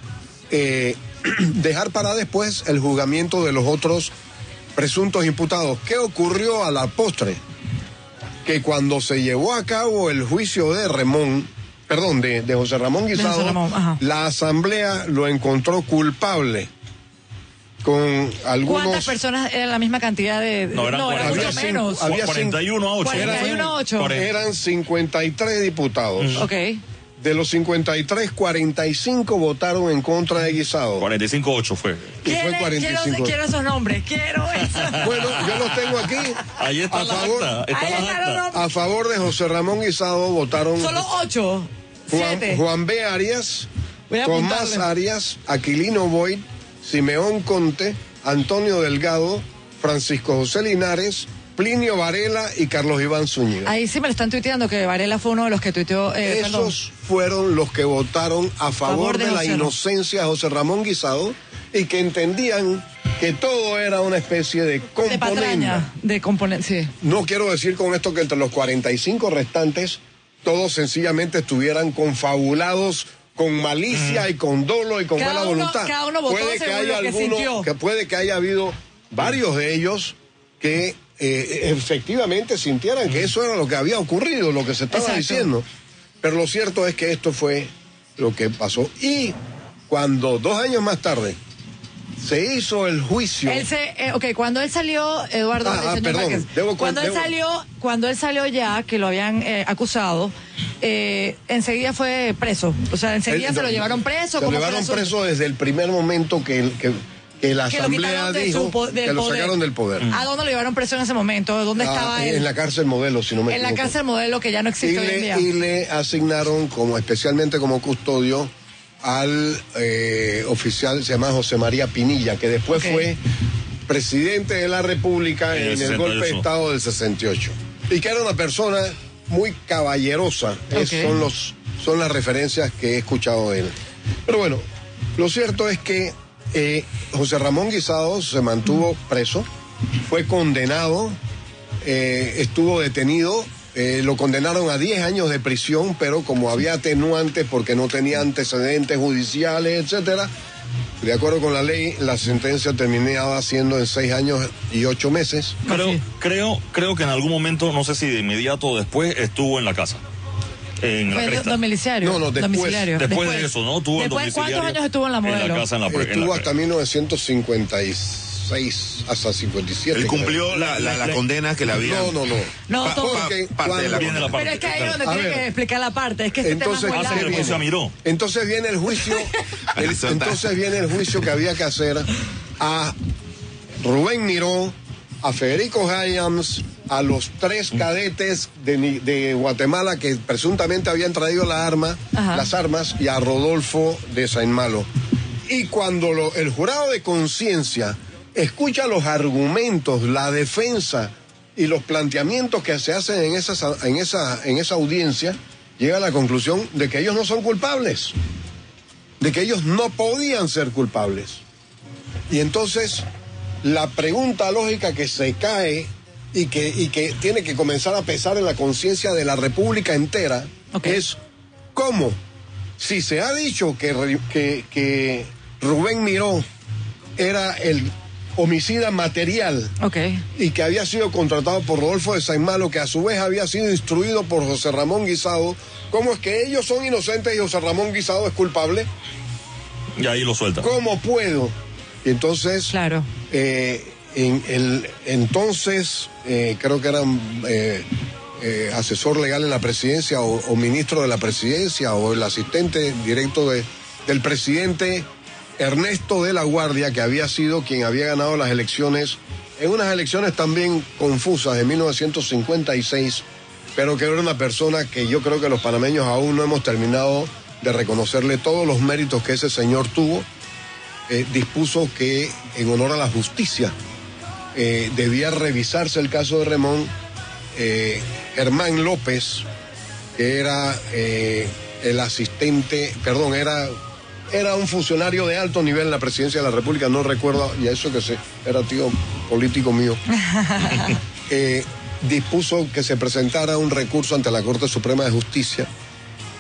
dejar para después el juzgamiento de los otros presuntos imputados. ¿Qué ocurrió a la postre? Que cuando se llevó a cabo el juicio de José Ramón Guisado, la Asamblea lo encontró culpable con algunos... ¿Cuántas personas eran la misma cantidad de...? No, eran mucho menos. Había 41 a 8. 41 a 8. Eran 53 diputados. Ok. De los 53, 45 votaron en contra de Guisado. 45-8 fue. Y fue 45. Quiero esos nombres, quiero eso. Bueno, yo los tengo aquí. Ahí está a favor de José Ramón Guisado votaron... Solo 8. Juan B. Arias, Tomás Arias, Aquilino Boyd, Simeón Conte, Antonio Delgado, Francisco José Linares, Plinio Varela y Carlos Iván Zúñiga. Ahí sí me lo están tuiteando, que Varela fue uno de los que tuiteó... Esos fueron los que votaron a favor de la inocencia de José Ramón Guisado y que entendían que todo era una especie de componenda. De componente, sí. No quiero decir con esto que entre los 45 restantes todos sencillamente estuvieran confabulados con malicia y con dolo y con mala voluntad. Cada uno votó puede que haya habido varios de ellos que efectivamente sintieran que eso era lo que había ocurrido, lo que se estaba diciendo. Pero lo cierto es que esto fue lo que pasó. Y cuando 2 años más tarde se hizo el juicio... cuando él salió, Eduardo... Cuando él salió ya, que lo habían acusado, enseguida fue preso. O sea, enseguida se lo llevaron preso. Se lo llevaron preso desde el primer momento que la Asamblea dijo que lo sacaron del poder. ¿A dónde lo llevaron preso en ese momento? ¿Dónde estaba él? En la cárcel Modelo, si no me equivoco. En la cárcel Modelo, que ya no existe hoy en día. Y le asignaron especialmente como custodio al oficial, se llama José María Pinilla, que después fue presidente de la República en el golpe de Estado del 68. Y que era una persona muy caballerosa. Son las referencias que he escuchado de él. Pero bueno, lo cierto es que José Ramón Guisado se mantuvo preso, fue condenado, estuvo detenido, lo condenaron a 10 años de prisión, pero como había atenuantes porque no tenía antecedentes judiciales, etcétera, de acuerdo con la ley, la sentencia terminaba siendo en 6 años y 8 meses. Creo que en algún momento, no sé si de inmediato o después, estuvo en la casa. En la Cresta. Domiciliario. No, después de eso, ¿no? Tuvo el domiciliario. ¿Cuántos años estuvo en la Modelo? En la casa, estuvo hasta 1956, hasta 57. Él cumplió la condena que le había. No. Parte de la condena. Pero es que ahí es donde tiene que explicar la parte. Es que entonces viene el juicio. Entonces viene el juicio que había que hacer a Rubén Miró, a Federico Hyams, a los 3 cadetes de Guatemala que presuntamente habían traído las armas, y a Rodolfo de Saint-Malo. Y cuando el jurado de conciencia escucha los argumentos, la defensa y los planteamientos que se hacen en esa audiencia, llega a la conclusión de que ellos no son culpables, de que ellos no podían ser culpables. Y entonces la pregunta lógica que se cae y que tiene que comenzar a pesar en la conciencia de la República entera es ¿cómo? Si se ha dicho que Rubén Miró era el homicida material y que había sido contratado por Rodolfo de Saint-Malo, que a su vez había sido instruido por José Ramón Guisado, ¿cómo es que ellos son inocentes y José Ramón Guisado es culpable? Y ahí lo suelta. ¿Cómo puedo? Y entonces, claro. Entonces creo que era asesor legal en la presidencia o ministro de la presidencia o el asistente directo del presidente Ernesto de la Guardia, que había sido quien había ganado las elecciones en unas elecciones también confusas de 1956, pero que era una persona que yo creo que los panameños aún no hemos terminado de reconocerle todos los méritos que ese señor tuvo. Dispuso que en honor a la justicia debía revisarse el caso de Remón. Germán López, que era el asistente, perdón, era un funcionario de alto nivel en la presidencia de la República, no recuerdo, y a eso que sé, era tío político mío. Dispuso que se presentara un recurso ante la Corte Suprema de Justicia,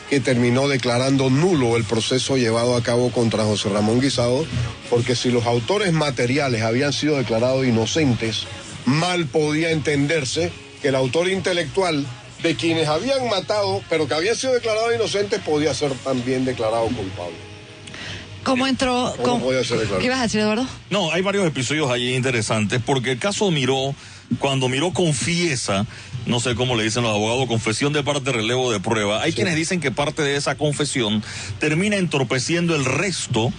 que terminó declarando nulo el proceso llevado a cabo contra José Ramón Guisado, porque si los autores materiales habían sido declarados inocentes, mal podía entenderse que el autor intelectual de quienes habían matado, pero que habían sido declarados inocentes, podía ser también declarado culpable. ¿Cómo entró? ¿Qué ibas a decir, Eduardo? No, hay varios episodios allí interesantes, porque el caso Miró, cuando Miró confiesa, no sé cómo le dicen los abogados, confesión de parte, relevo de prueba, hay quienes dicen que parte de esa confesión termina entorpeciendo el resto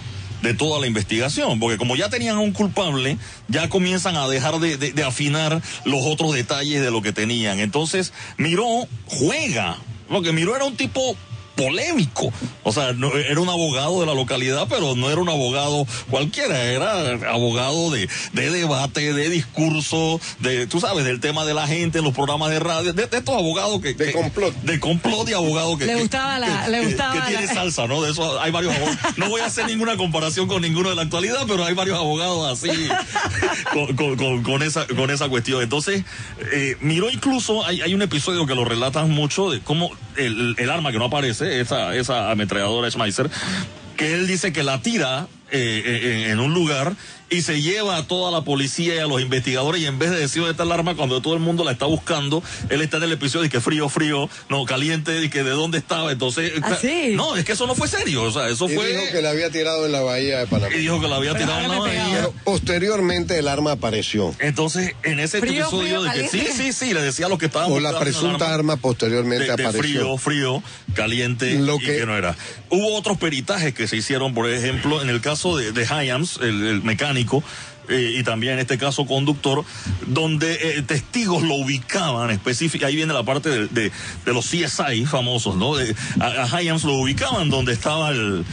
de toda la investigación, porque como ya tenían a un culpable, ya comienzan a dejar de afinar los otros detalles de lo que tenían. Entonces, Miró juega, porque Miró era un tipo polémico, o sea, no, era un abogado de la localidad, pero no era un abogado cualquiera, era abogado de debate, de discurso, tú sabes, del tema de la gente en los programas de radio, de estos abogados de complot y abogados que tiene salsa, ¿no? De eso hay varios abogados. No voy a hacer ninguna comparación con ninguno de la actualidad, pero hay varios abogados así con esa cuestión. Entonces, Miró incluso, hay un episodio que lo relatan mucho de cómo el arma que no aparece, esa ametralladora Schmeisser, que él dice que la tira en un lugar y se lleva a toda la policía y a los investigadores, y en vez de decir dónde está el arma cuando todo el mundo la está buscando, él está en el episodio y que frío, no, caliente, y que de dónde estaba. Entonces, no, es que eso no fue serio, o sea, eso fue... dijo que la había tirado en la bahía de Panamá. Y dijo que la había tirado en la bahía. Pero posteriormente el arma apareció. Entonces, en ese episodio de que sí, le decía a los que estaban buscando la presunta arma posteriormente apareció. Frío, caliente, y que no era. Hubo otros peritajes que se hicieron, por ejemplo, en el caso de Hyams, el mecánico, y también en este caso conductor, donde testigos lo ubicaban específicamente. Ahí viene la parte de los CSI famosos, ¿no? A Hyams lo ubicaban donde estaba el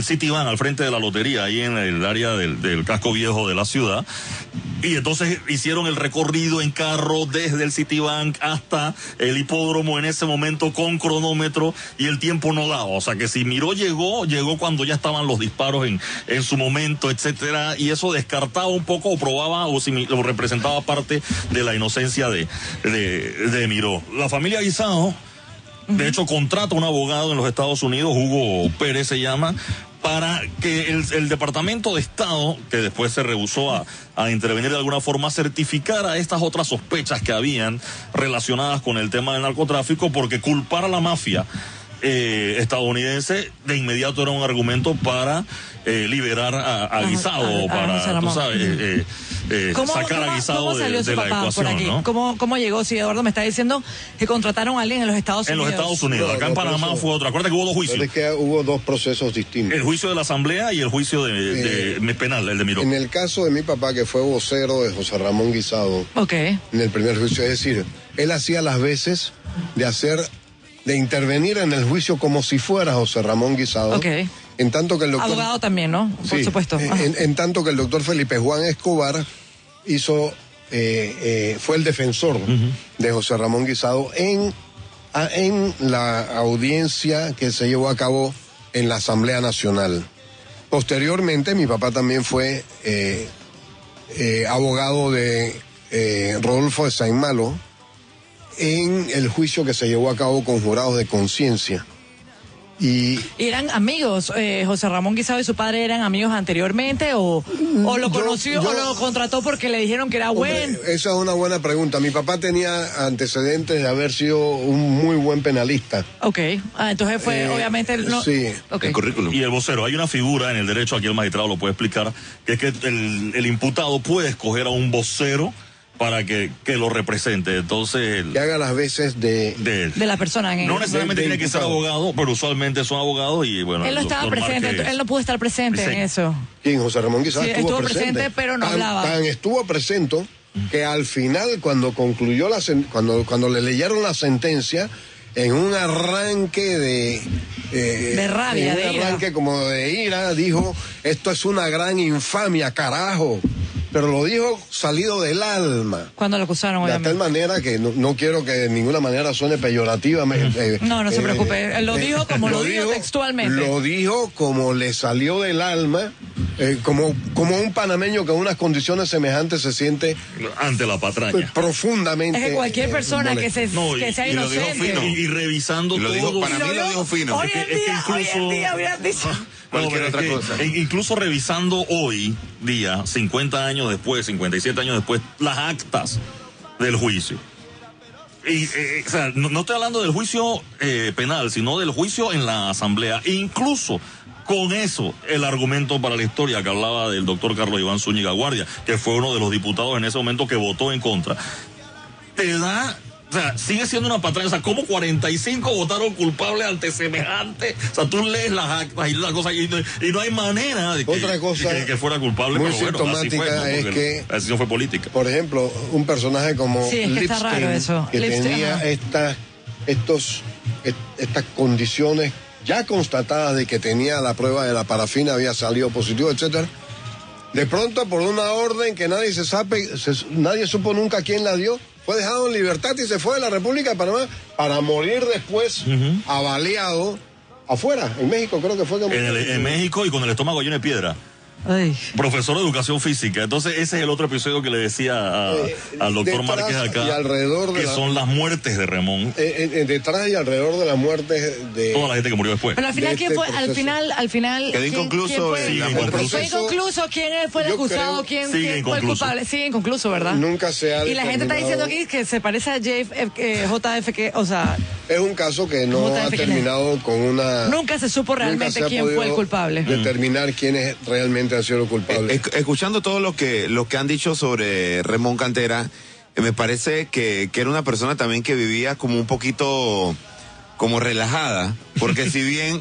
Citibank al frente de la lotería, ahí en el área del casco viejo de la ciudad. Y entonces hicieron el recorrido en carro desde el Citibank hasta el hipódromo en ese momento con cronómetro, y el tiempo no daba. O sea que si Miró llegó cuando ya estaban los disparos en su momento, etcétera, y eso descartaba un poco o probaba o representaba parte de la inocencia de Miró. La familia Guisado, de hecho, contrata a un abogado en los Estados Unidos, Hugo Pérez se llama, para que el Departamento de Estado, que después se rehusó a intervenir de alguna forma, certificara estas otras sospechas que habían relacionadas con el tema del narcotráfico, porque culpar a la mafia estadounidense de inmediato era un argumento para liberar a Guisado, para, tú sabes, sacar a Guisado de la ecuación, ¿no? ¿Cómo llegó? Si Eduardo me está diciendo que contrataron a alguien en los Estados Unidos. En los Estados Unidos, acá en Panamá fue otra. Acuérdate que hubo dos juicios. Es que hubo dos procesos distintos. El juicio de la Asamblea y el juicio de penal, el de Miró. En el caso de mi papá, que fue vocero de José Ramón Guisado, en el primer juicio, es decir, él hacía las veces de intervenir en el juicio como si fuera José Ramón Guisado. En tanto que el doctor... Abogado también, ¿no? Por supuesto. En tanto que el doctor Felipe Juan Escobar fue el defensor de José Ramón Guisado en la audiencia que se llevó a cabo en la Asamblea Nacional. Posteriormente, mi papá también fue abogado de Rodolfo de Saint-Malo en el juicio que se llevó a cabo con jurados de conciencia. Y ¿eran amigos? ¿José Ramón Guisado y su padre eran amigos anteriormente o lo conoció o lo contrató porque le dijeron que era bueno? Esa es una buena pregunta. Mi papá tenía antecedentes de haber sido un muy buen penalista. Entonces fue obviamente el currículum. Y el vocero, hay una figura en el derecho, aquí el magistrado lo puede explicar, que es que el imputado puede escoger a un vocero para que lo represente. Entonces que haga las veces de la persona. No necesariamente tiene que ser abogado, pero usualmente son abogados, y bueno, él no estaba presente, él no pudo estar presente en eso. ¿Quién? José Ramón Guisado estuvo presente, pero no hablaba. Estuvo presente que al final, cuando concluyó cuando le leyeron la sentencia, en un arranque de rabia, en un arranque como de ira, dijo: esto es una gran infamia, carajo. Pero lo dijo salido del alma. Cuando lo acusaron, obviamente. De tal manera que no quiero que de ninguna manera suene peyorativa. No se preocupe. Lo dijo como lo dijo textualmente. Lo dijo como le salió del alma, como un panameño que en unas condiciones semejantes se siente ante la patraña. Profundamente. Es que cualquier persona que sea inocente. Y revisando todo. Para mí lo dijo fino. Hoy en día hubieran dicho. Cualquier otra cosa. Incluso revisando hoy día, 50 años después, 57 años después, las actas del juicio. O sea, no estoy hablando del juicio penal, sino del juicio en la asamblea. Incluso con eso, el argumento para la historia que hablaba del doctor Carlos Iván Zúñiga Guardia, que fue uno de los diputados en ese momento que votó en contra, te da... O sea, sigue siendo una patraña. O sea, como 45 votaron culpables ante semejante. O sea, tú lees las actas y las cosas y no hay manera de que fuera culpable. Muy pero bueno, así fue, ¿no? es que la decisión fue política. Por ejemplo, un personaje como Lipstein, que tenía estas condiciones ya constatadas de que tenía la prueba de la parafina, había salido positivo, etcétera. De pronto, por una orden que nadie supo nunca quién la dio, fue dejado en libertad y se fue de la República de Panamá para morir después avaliado afuera, en México creo que fue. En México y con el estómago lleno de piedra. Ay. Profesor de educación física. Entonces ese es el otro episodio que le decía al doctor Márquez acá, y alrededor de son las muertes de Remón. Detrás y alrededor de las muertes de toda la gente que murió después. Pero al final, ¿quién fue? Al final quedó inconcluso. Fue inconcluso. ¿Quién fue el acusado? ¿Quién fue el culpable? Sigue inconcluso, ¿verdad? Nunca se ha y la gente está diciendo aquí que se parece a JFK, o sea... Es un caso que no ha terminado con una... Nunca se supo realmente quién fue el culpable. Determinar quién es realmente ha sido el culpable. Escuchando todo lo que han dicho sobre Remón Cantera, me parece que era una persona también que vivía como un poquito como relajada, porque si bien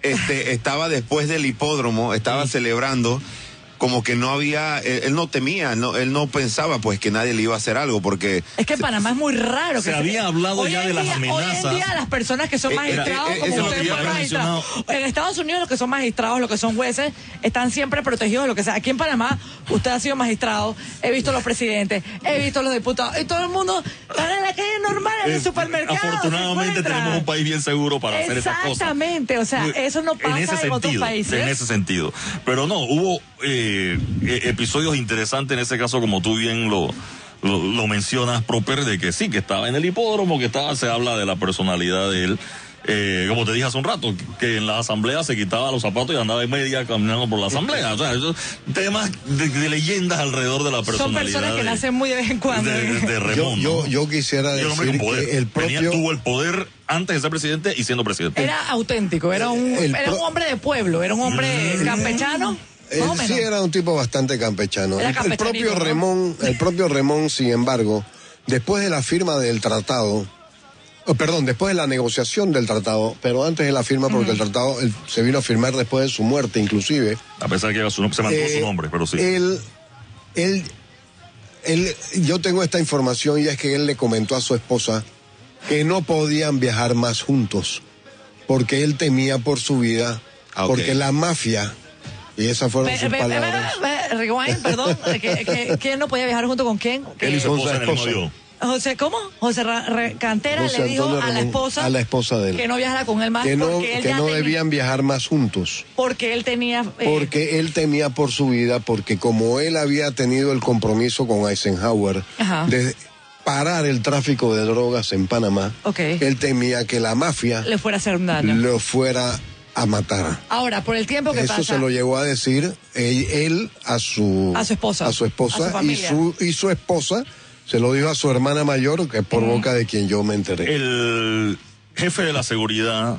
estaba después del hipódromo, estaba celebrando, como que no había, él no temía, él no pensaba pues que nadie le iba a hacer algo, porque... Es que en Panamá es muy raro. Se había hablado ya de las amenazas. Hoy en día las personas que son magistrados, como usted fue magistrado, en Estados Unidos los que son magistrados, los que son jueces, están siempre protegidos de lo que sea. Aquí en Panamá, usted ha sido magistrado, he visto los presidentes, he visto los diputados, y todo el mundo está en la calle normal, en el supermercado. Afortunadamente tenemos un país bien seguro para hacer esas cosas. Exactamente, o sea, eso no pasa en otros países. En ese sentido. Pero no, hubo... episodios interesantes en ese caso, como tú bien lo mencionas, Proper, de que sí, que estaba en el hipódromo, se habla de la personalidad de él. Como te dije hace un rato, que en la asamblea se quitaba los zapatos y andaba en media caminando por la asamblea. O sea, esos temas de leyendas alrededor de la personalidad. Son personas que nacen muy de vez en cuando. De Remón. Yo quisiera decir que el propio... tuvo el poder antes de ser presidente y siendo presidente. Era auténtico, era un hombre de pueblo, era un hombre campechano. Él sí era un tipo bastante campechano. El propio Remón, sin embargo, después de la firma del tratado, después de la negociación del tratado, pero antes de la firma, porque el tratado se vino a firmar después de su muerte, inclusive. A pesar que se mantuvo su nombre, pero sí. Yo tengo esta información y es que él le comentó a su esposa que no podían viajar más juntos, porque él temía por su vida, porque la mafia... Y esas fueron sus palabras. Rewind, perdón. ¿Quién no podía viajar junto con quién? Él y su esposa en el mismo avión. José, ¿cómo? José Cantera José le dijo Antonio a la esposa de él que no viajara con él más, que porque no debían viajar más juntos. Porque él tenía... porque él temía por su vida, porque como él había tenido el compromiso con Eisenhower de parar el tráfico de drogas en Panamá, él temía que la mafia le fuera a hacer un daño. Lo fuera a matar. Ahora, por el tiempo que pasa... Eso se lo llegó a decir él a su esposa, a su y su esposa se lo dijo a su hermana mayor, que es por boca de quien yo me enteré. El jefe de la seguridad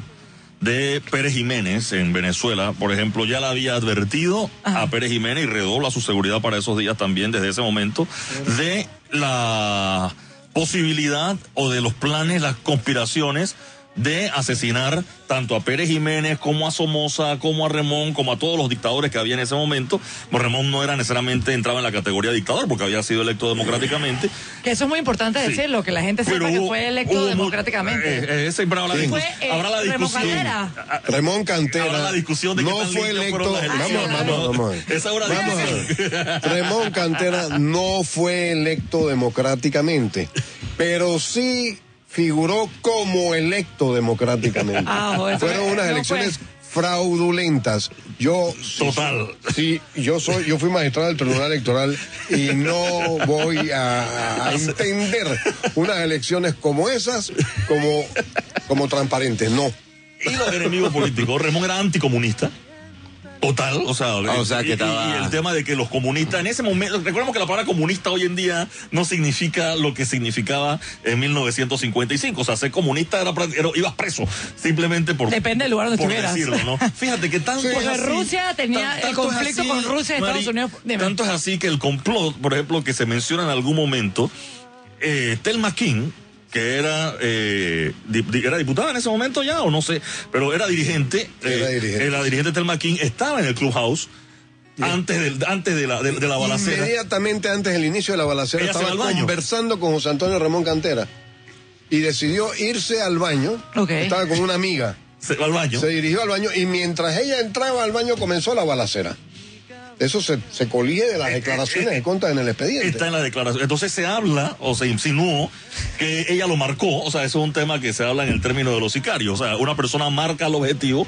de Pérez Jiménez en Venezuela, por ejemplo, ya le había advertido a Pérez Jiménez y redobla su seguridad para esos días también, desde ese momento, de la posibilidad o de los planes, las conspiraciones de asesinar tanto a Pérez Jiménez como a Somoza, como a Remón, como a todos los dictadores que había en ese momento. Pues Remón no era necesariamente, entraba en la categoría de dictador porque había sido electo democráticamente. Que eso es muy importante decirlo, que la gente sepa que fue electo democráticamente. Siempre habrá la discusión. Remón Cantera habrá la discusión de no fue electo. Vamos. Esa hora Remón Cantera no fue electo democráticamente, pero sí figuró como electo democráticamente. Fueron unas elecciones fraudulentas. Yo fui magistrado del Tribunal Electoral y no voy a entender unas elecciones como esas como transparentes, no. Y los enemigos políticos, Remón era anticomunista. Total, o sea, que estaba... y el tema de que los comunistas en ese momento, recordemos que la palabra comunista hoy en día no significa lo que significaba en 1955, o sea, ser comunista ibas preso, simplemente por... Depende del lugar donde estuvieras. Decirlo, ¿no? Fíjate que tanto es así, Rusia tenía el conflicto con Rusia y Estados Unidos. Tanto es así que el complot, por ejemplo, que se menciona en algún momento, Thelma King, que era diputada en ese momento ya, o no sé, pero era dirigente. La dirigente Thelma King estaba en el Clubhouse antes de la balacera. Inmediatamente antes del inicio de la balacera estaba conversando con José Antonio Remón Cantera y decidió irse al baño. Estaba con una amiga. Se dirigió al baño y mientras ella entraba al baño comenzó la balacera. Eso se colige de las declaraciones que contan en el expediente. Está en la declaración. Entonces se habla, o se insinuó, que ella lo marcó. O sea, eso es un tema que se habla en el término de los sicarios. O sea, una persona marca el objetivo.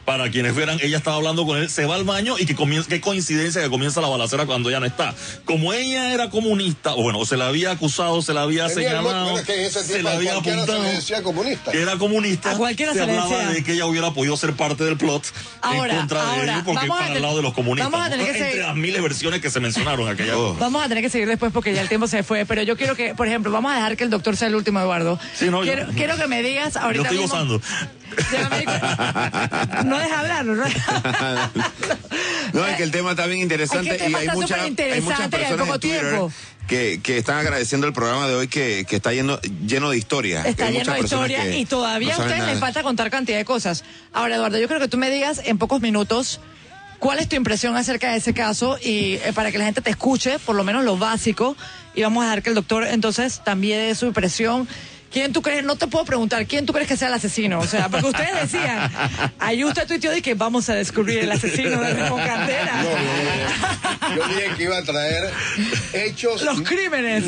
Para quienes vieran, ella estaba hablando con él, se va al baño y qué coincidencia que comienza la balacera cuando ella no está. Como ella era comunista, o bueno, se la había acusado, se la había señalado, se la había apuntado, que era comunista, se hablaba de que ella hubiera podido ser parte del plot en contra de él, porque para el lado de los comunistas. Entre las miles versiones que se mencionaron aquella vez. Vamos a tener que seguir después porque ya el tiempo se fue, pero yo quiero que, por ejemplo, vamos a dejar que el doctor sea el último, Eduardo. Sí, no, quiero que me digas ahorita. Yo estoy gozando. No deja hablar, ¿no? No, es que el tema está bien interesante y hay muchas personas en Twitter que están agradeciendo el programa de hoy que está lleno de historia. Está lleno de historia y todavía a ustedes les falta contar cantidad de cosas. Ahora, Eduardo, yo creo que tú me digas en pocos minutos cuál es tu impresión acerca de ese caso y para que la gente te escuche, por lo menos lo básico, y vamos a dejar que el doctor entonces también dé su impresión. ¿Quién tú crees? No te puedo preguntar, ¿quién tú crees que sea el asesino? O sea, porque ustedes decían, ahí usted tuiteó de que vamos a descubrir el asesino de Remón Cantera. No, yo dije que iba a traer hechos. Los crímenes.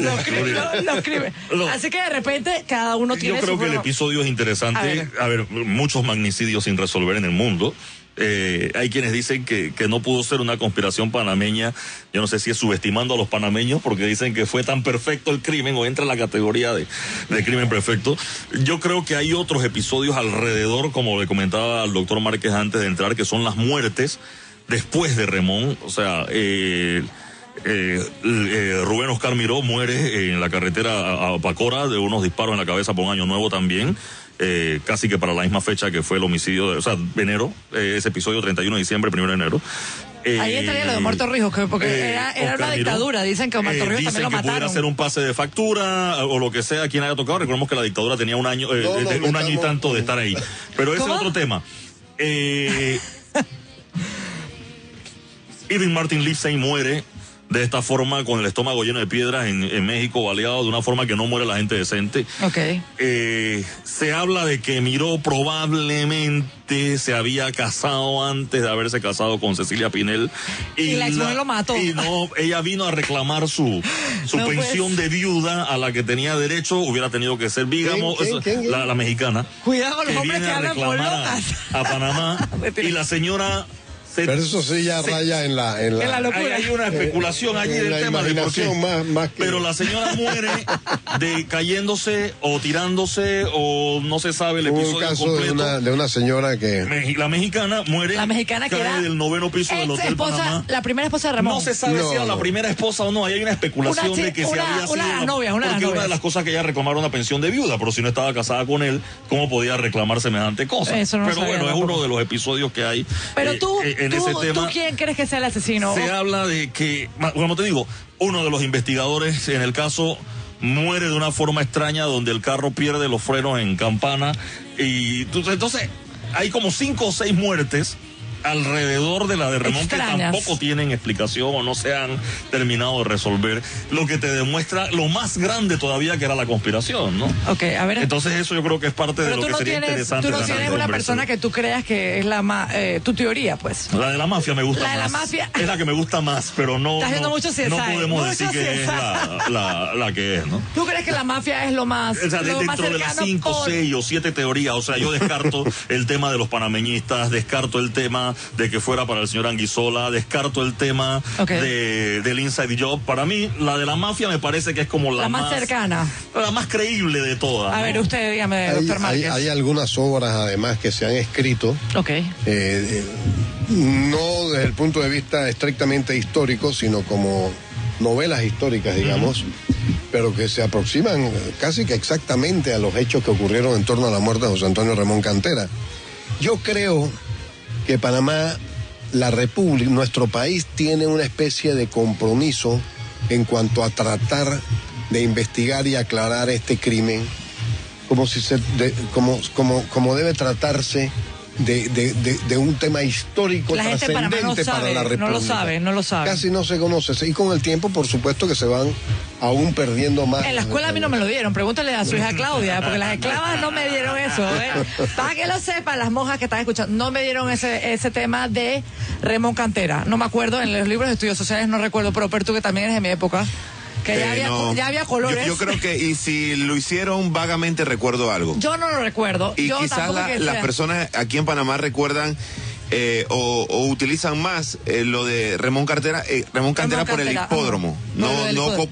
Así que de repente cada uno tiene su... Yo creo que el episodio es interesante. A ver, muchos magnicidios sin resolver en el mundo. Hay quienes dicen que no pudo ser una conspiración panameña. Yo no sé si es subestimando a los panameños porque dicen que fue tan perfecto el crimen o entra en la categoría de crimen perfecto. Yo creo que hay otros episodios alrededor, como le comentaba al doctor Márquez antes de entrar, que son las muertes después de Remón. O sea, Rubén Oscar Miró muere en la carretera a Pacora de unos disparos en la cabeza por un año nuevo también. Casi que para la misma fecha que fue el homicidio, enero, ese episodio 31 de diciembre, 1 de enero. Ahí estaría lo de Muerto Rijos, porque era una dictadura, dicen que Muerto Rijos también lo mataron. Pudiera hacer un pase de factura o lo que sea, quien haya tocado. Recordemos que la dictadura tenía un año y tanto de estar ahí. Pero ese es otro tema. Irving Martin Lipsey muere de esta forma, con el estómago lleno de piedras en México, baleado de una forma que no muere la gente decente. Se habla de que Miró probablemente se había casado antes de haberse casado con Cecilia Pinel. Y la exmujer lo mató. Y no, ella vino a reclamar su pensión de viuda a la que tenía derecho, hubiera tenido que ser vígamo, la mexicana. Cuidado, los hombres que hablan por locas. A Panamá. Y la señora... Pero eso sí ya raya en la locura. Hay una especulación allí del tema de por qué. Más que... Pero la señora muere de cayéndose o tirándose o no se sabe el episodio caso completo. De una señora que... La mexicana muere. La mexicana que era del 9º piso del Hotel Panamá. La primera esposa de Ramón. No se sabe si era la primera esposa o no. Ahí hay una especulación de que si había sido... Porque una de las cosas que ella reclamaba era una pensión de viuda, pero si no estaba casada con él, ¿cómo podía reclamar semejante cosa? Pero bueno, es uno de los episodios que hay en ese tema. ¿Tú quién crees que sea el asesino? Se habla de que, como te digo, uno de los investigadores en el caso muere de una forma extraña donde el carro pierde los frenos en Campana y entonces hay como 5 o 6 muertes alrededor de la de Remón extrañas, que tampoco tienen explicación o no se han terminado de resolver, lo que te demuestra lo más grande todavía que era la conspiración, ¿no? Ok, a ver. Entonces eso yo creo que es parte de lo que sería interesante. Tú no tienes una persona que tú creas que es tu teoría, pues. La de la mafia me gusta más. La de la mafia. Es la que me gusta más, pero no. Estás viendo mucho CSI, no podemos decir mucho que es la que es, ¿no? ¿Tú crees que la mafia es lo más, o sea, lo más dentro de las 5, 6 o 7 teorías, o sea, yo descarto el tema de los panameñistas, descarto el tema de que fuera para el señor Anguissola, descarto el tema del inside job. Para mí, la de la mafia me parece que es como la más cercana, la más creíble de todas. A ver, usted dígame, doctor Márquez. Hay algunas obras además que se han escrito. No desde el punto de vista estrictamente histórico, sino como novelas históricas, digamos, pero que se aproximan casi que exactamente a los hechos que ocurrieron en torno a la muerte de José Antonio Remón Cantera. Yo creo que Panamá, la República, nuestro país tiene una especie de compromiso en cuanto a tratar de investigar y aclarar este crimen como debe tratarse de un tema histórico trascendente para la República. No lo sabe. Casi no se conoce. Y con el tiempo, por supuesto, que se van aún perdiendo más. En la escuela a mí no me lo dieron. Pregúntale a su hija Claudia, porque las esclavas no me dieron eso. Para que lo sepan, las monjas que están escuchando, no me dieron ese tema de Remón Cantera. No me acuerdo, en los libros de estudios sociales no recuerdo, pero tú que también eres de mi época. Que ya había colores. Yo creo que, y si lo hicieron, vagamente recuerdo algo. Yo no lo recuerdo. Y quizás las personas aquí en Panamá recuerdan o utilizan más lo de Remón Cantera por el hipódromo, no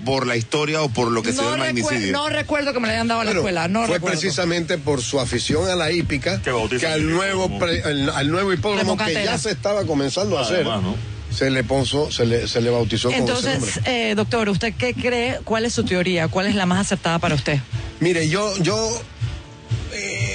por la historia o por lo que se dio el magnicidio. No recuerdo que me lo hayan dado a la escuela. Fue precisamente por su afición a la hípica que al nuevo hipódromo que ya se estaba comenzando a hacer. Se le bautizó con ese nombre. Entonces, doctor, ¿usted qué cree? ¿Cuál es su teoría? ¿Cuál es la más acertada para usted? Mire, yo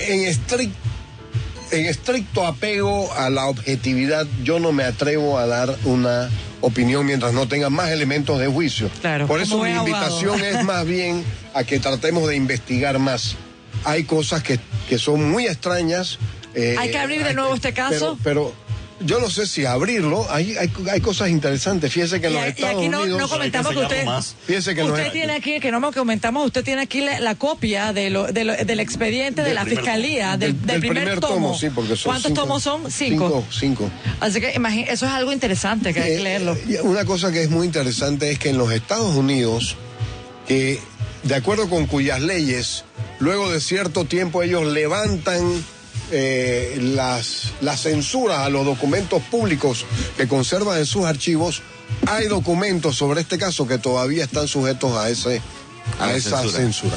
en estricto apego a la objetividad, yo no me atrevo a dar una opinión mientras no tenga más elementos de juicio. Claro, por eso mi invitación es más bien a que tratemos de investigar más. Hay cosas que son muy extrañas. Hay que abrir de nuevo este caso. Pero yo no sé si abrirlo, hay cosas interesantes. Fíjese que en los Estados Unidos... no comentamos que usted... Fíjese que usted tiene aquí, que no me comentamos, usted tiene aquí la copia del expediente de la Fiscalía, del primer tomo. Sí, porque son ¿Cuántos tomos son? 5. 5. Así que eso es algo interesante que hay que leerlo. Una cosa que es muy interesante es que en los Estados Unidos, que de acuerdo con cuyas leyes, luego de cierto tiempo ellos levantan las censuras a los documentos públicos que conservan en sus archivos, hay documentos sobre este caso que todavía están sujetos a esa censura.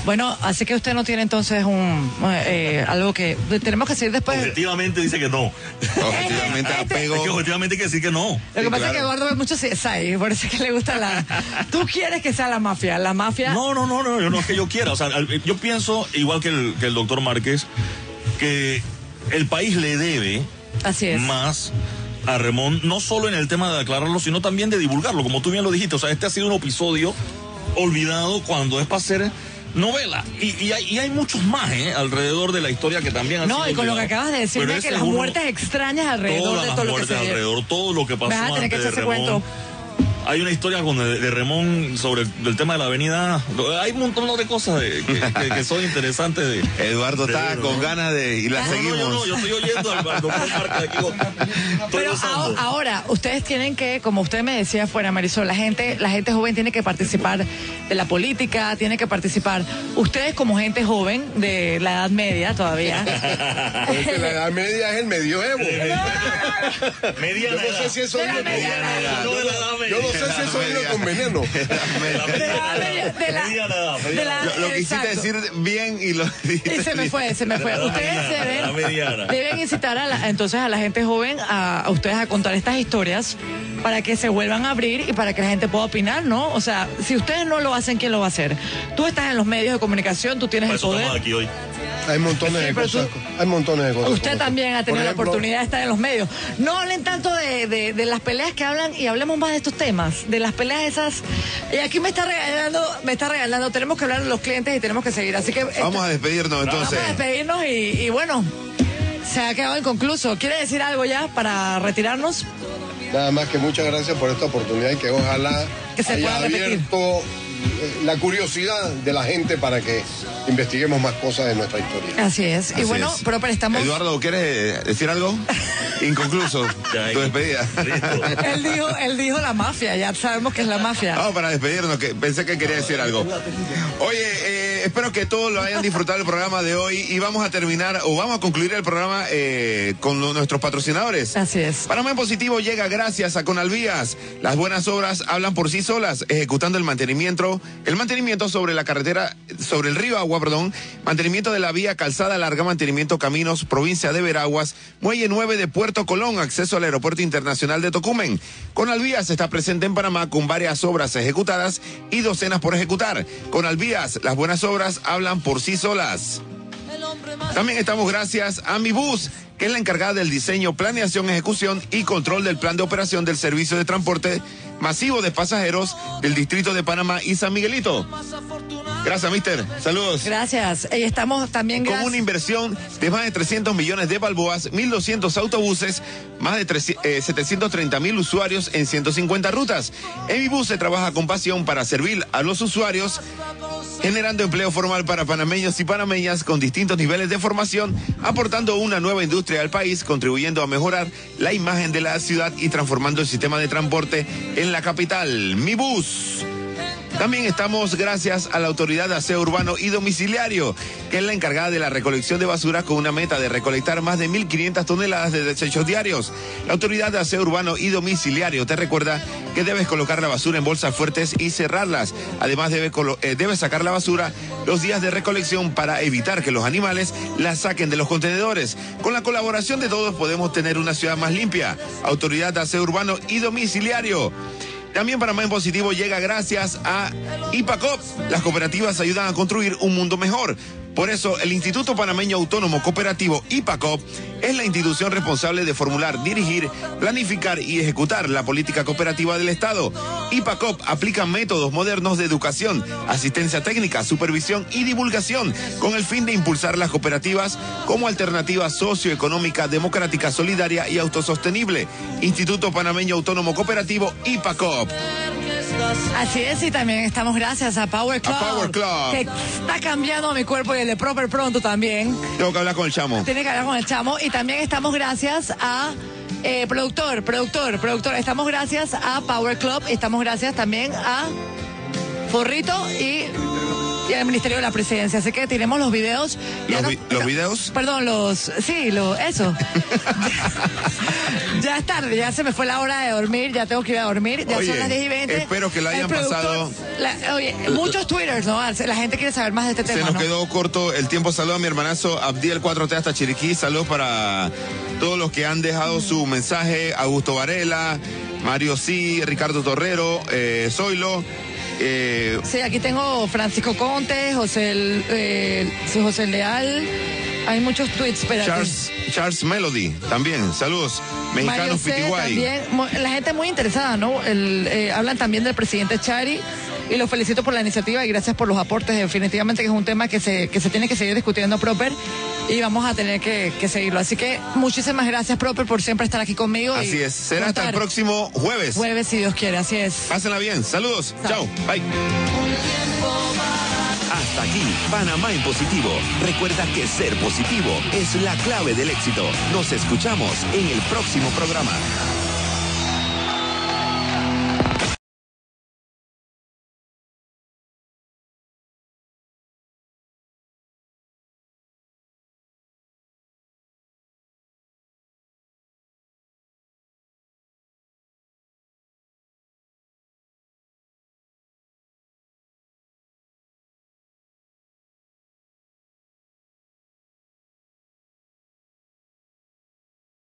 Bueno, así que usted no tiene entonces algo que tenemos que seguir después. Objetivamente dice que no. Objetivamente apego. Es que objetivamente hay que decir que no. Lo que pasa es que Eduardo ve mucho CSI, por eso es que le gusta ¿Tú quieres que sea la mafia? La mafia. No, no es que yo quiera. O sea, yo pienso, igual que el doctor Márquez, que el país le debe más a Remón, no solo en el tema de aclararlo, sino también de divulgarlo, como tú bien lo dijiste. O sea, este ha sido un episodio olvidado cuando es para hacer novela. Y hay muchos más alrededor de la historia que también han sido y con lo que acabas de decirme, que las muertes extrañas alrededor de todo lo que se alrededor, todo lo que pasó antes de Remón. Hay una historia de Remón sobre el tema de la avenida. Hay un montón de cosas que son interesantes. Eduardo está con ganas y la seguimos. Yo estoy oyendo al doctor Márquez aquí. Pero ahora, ustedes tienen que, como usted me decía afuera, Marisol, la gente joven tiene que participar de la política, tiene que participar. Ustedes como gente joven de la edad media todavía. Porque la edad media es el medioevo. Mediana. Yo no sé si eso es mediana edad. No sé si eso viene con veneno. Lo quisiste decir bien y lo dijiste. Y se me fue. Ustedes deben incitar entonces a la gente joven a ustedes a contar estas historias para que se vuelvan a abrir y para que la gente pueda opinar, ¿no? O sea, si ustedes no lo hacen, ¿quién lo va a hacer? Tú estás en los medios de comunicación, tú tienes el poder. Aquí hoy. Hay montones de cosas. Hay montones de cosas. Usted también ha tenido la oportunidad de estar en los medios. No hablen tanto de las peleas que hablan y hablemos más de estos temas, de las peleas esas. Y aquí me está regalando. Tenemos que hablar de los clientes y tenemos que seguir. Así que vamos a despedirnos entonces. Vamos a despedirnos y bueno, se ha quedado inconcluso. ¿Quiere decir algo ya para retirarnos? Nada más que muchas gracias por esta oportunidad y que ojalá que se haya abierto la curiosidad de la gente para que investiguemos más cosas de nuestra historia. Así es. Y bueno, pero estamos... Eduardo, ¿quieres decir algo? Inconcluso. Tu despedida. Él dijo la mafia, ya sabemos que es la mafia. Vamos para despedirnos, que pensé que quería decir algo. Oye, espero que todos lo hayan disfrutado el programa de hoy y vamos a concluir el programa con nuestros patrocinadores. Así es. Panamá en Positivo llega gracias a Conalvías. Las buenas obras hablan por sí solas, ejecutando el mantenimiento sobre la carretera, sobre el río Agua, mantenimiento de la vía calzada larga, mantenimiento caminos, provincia de Veraguas, muelle 9 de Puerto Colón, acceso al aeropuerto internacional de Tocumen. Conalvías está presente en Panamá con varias obras ejecutadas y docenas por ejecutar. Conalvías, las buenas obras hablan por sí solas. También estamos gracias a Mi Bus, que es la encargada del diseño, planeación, ejecución y control del plan de operación del servicio de transporte masivo de pasajeros del Distrito de Panamá y San Miguelito. Gracias, mister. Saludos. Gracias. Y estamos también con una inversión de más de 300 millones de balboas, 1.200 autobuses, más de 730.000 usuarios en 150 rutas. En Mi Bus se trabaja con pasión para servir a los usuarios, generando empleo formal para panameños y panameñas con distintos niveles de formación, aportando una nueva industria al país, contribuyendo a mejorar la imagen de la ciudad y transformando el sistema de transporte en la capital. Mi Bus. También estamos gracias a la Autoridad de Aseo Urbano y Domiciliario, que es la encargada de la recolección de basura con una meta de recolectar más de 1.500 toneladas de desechos diarios. La Autoridad de Aseo Urbano y Domiciliario te recuerda que debes colocar la basura en bolsas fuertes y cerrarlas. Además, debes sacar la basura los días de recolección para evitar que los animales la saquen de los contenedores. Con la colaboración de todos podemos tener una ciudad más limpia. Autoridad de Aseo Urbano y Domiciliario. También Panamá en Positivo llega gracias a IPACOP. Las cooperativas ayudan a construir un mundo mejor. Por eso, el Instituto Panameño Autónomo Cooperativo IPACOP es la institución responsable de formular, dirigir, planificar y ejecutar la política cooperativa del Estado. IPACOP aplica métodos modernos de educación, asistencia técnica, supervisión y divulgación con el fin de impulsar las cooperativas como alternativa socioeconómica, democrática, solidaria y autosostenible. Instituto Panameño Autónomo Cooperativo IPACOP. Así es, y también estamos gracias a Power Club. Que está cambiando mi cuerpo y el de Proper pronto también. Tengo que hablar con el chamo. Tiene que hablar con el chamo. Y también estamos gracias a productor. Estamos gracias a Power Club. Y estamos gracias también a Forrito y al Ministerio de la Presidencia. Así que tenemos los videos. ¿Los videos? Perdón, eso. Ya es tarde, ya se me fue la hora de dormir, ya tengo que ir a dormir, ya son las 10:20. Espero que la hayan pasado. Muchos twitters, ¿no? La gente quiere saber más de este tema. Se nos quedó corto el tiempo. Saludos a mi hermanazo Abdiel 4T hasta Chiriquí. Saludos para todos los que han dejado su mensaje. Augusto Varela, Mario C, Ricardo Torrero, Zoilo. Sí, aquí tengo Francisco Conte, José Leal. Hay muchos tweets, espérate. Charles Melody, también, saludos. Mexicanos Pitiguay. También, la gente muy interesada, ¿no? Hablan también del presidente Chari y los felicito por la iniciativa y gracias por los aportes. Definitivamente que es un tema que se tiene que seguir discutiendo, Proper, y vamos a tener que seguirlo. Así que muchísimas gracias, Proper, por siempre estar aquí conmigo. Así es, será hasta el próximo jueves. Jueves, si Dios quiere, así es. Pásenla bien, saludos, chao, bye. Hasta aquí, Panamá en Positivo. Recuerda que ser positivo es la clave del éxito. Nos escuchamos en el próximo programa.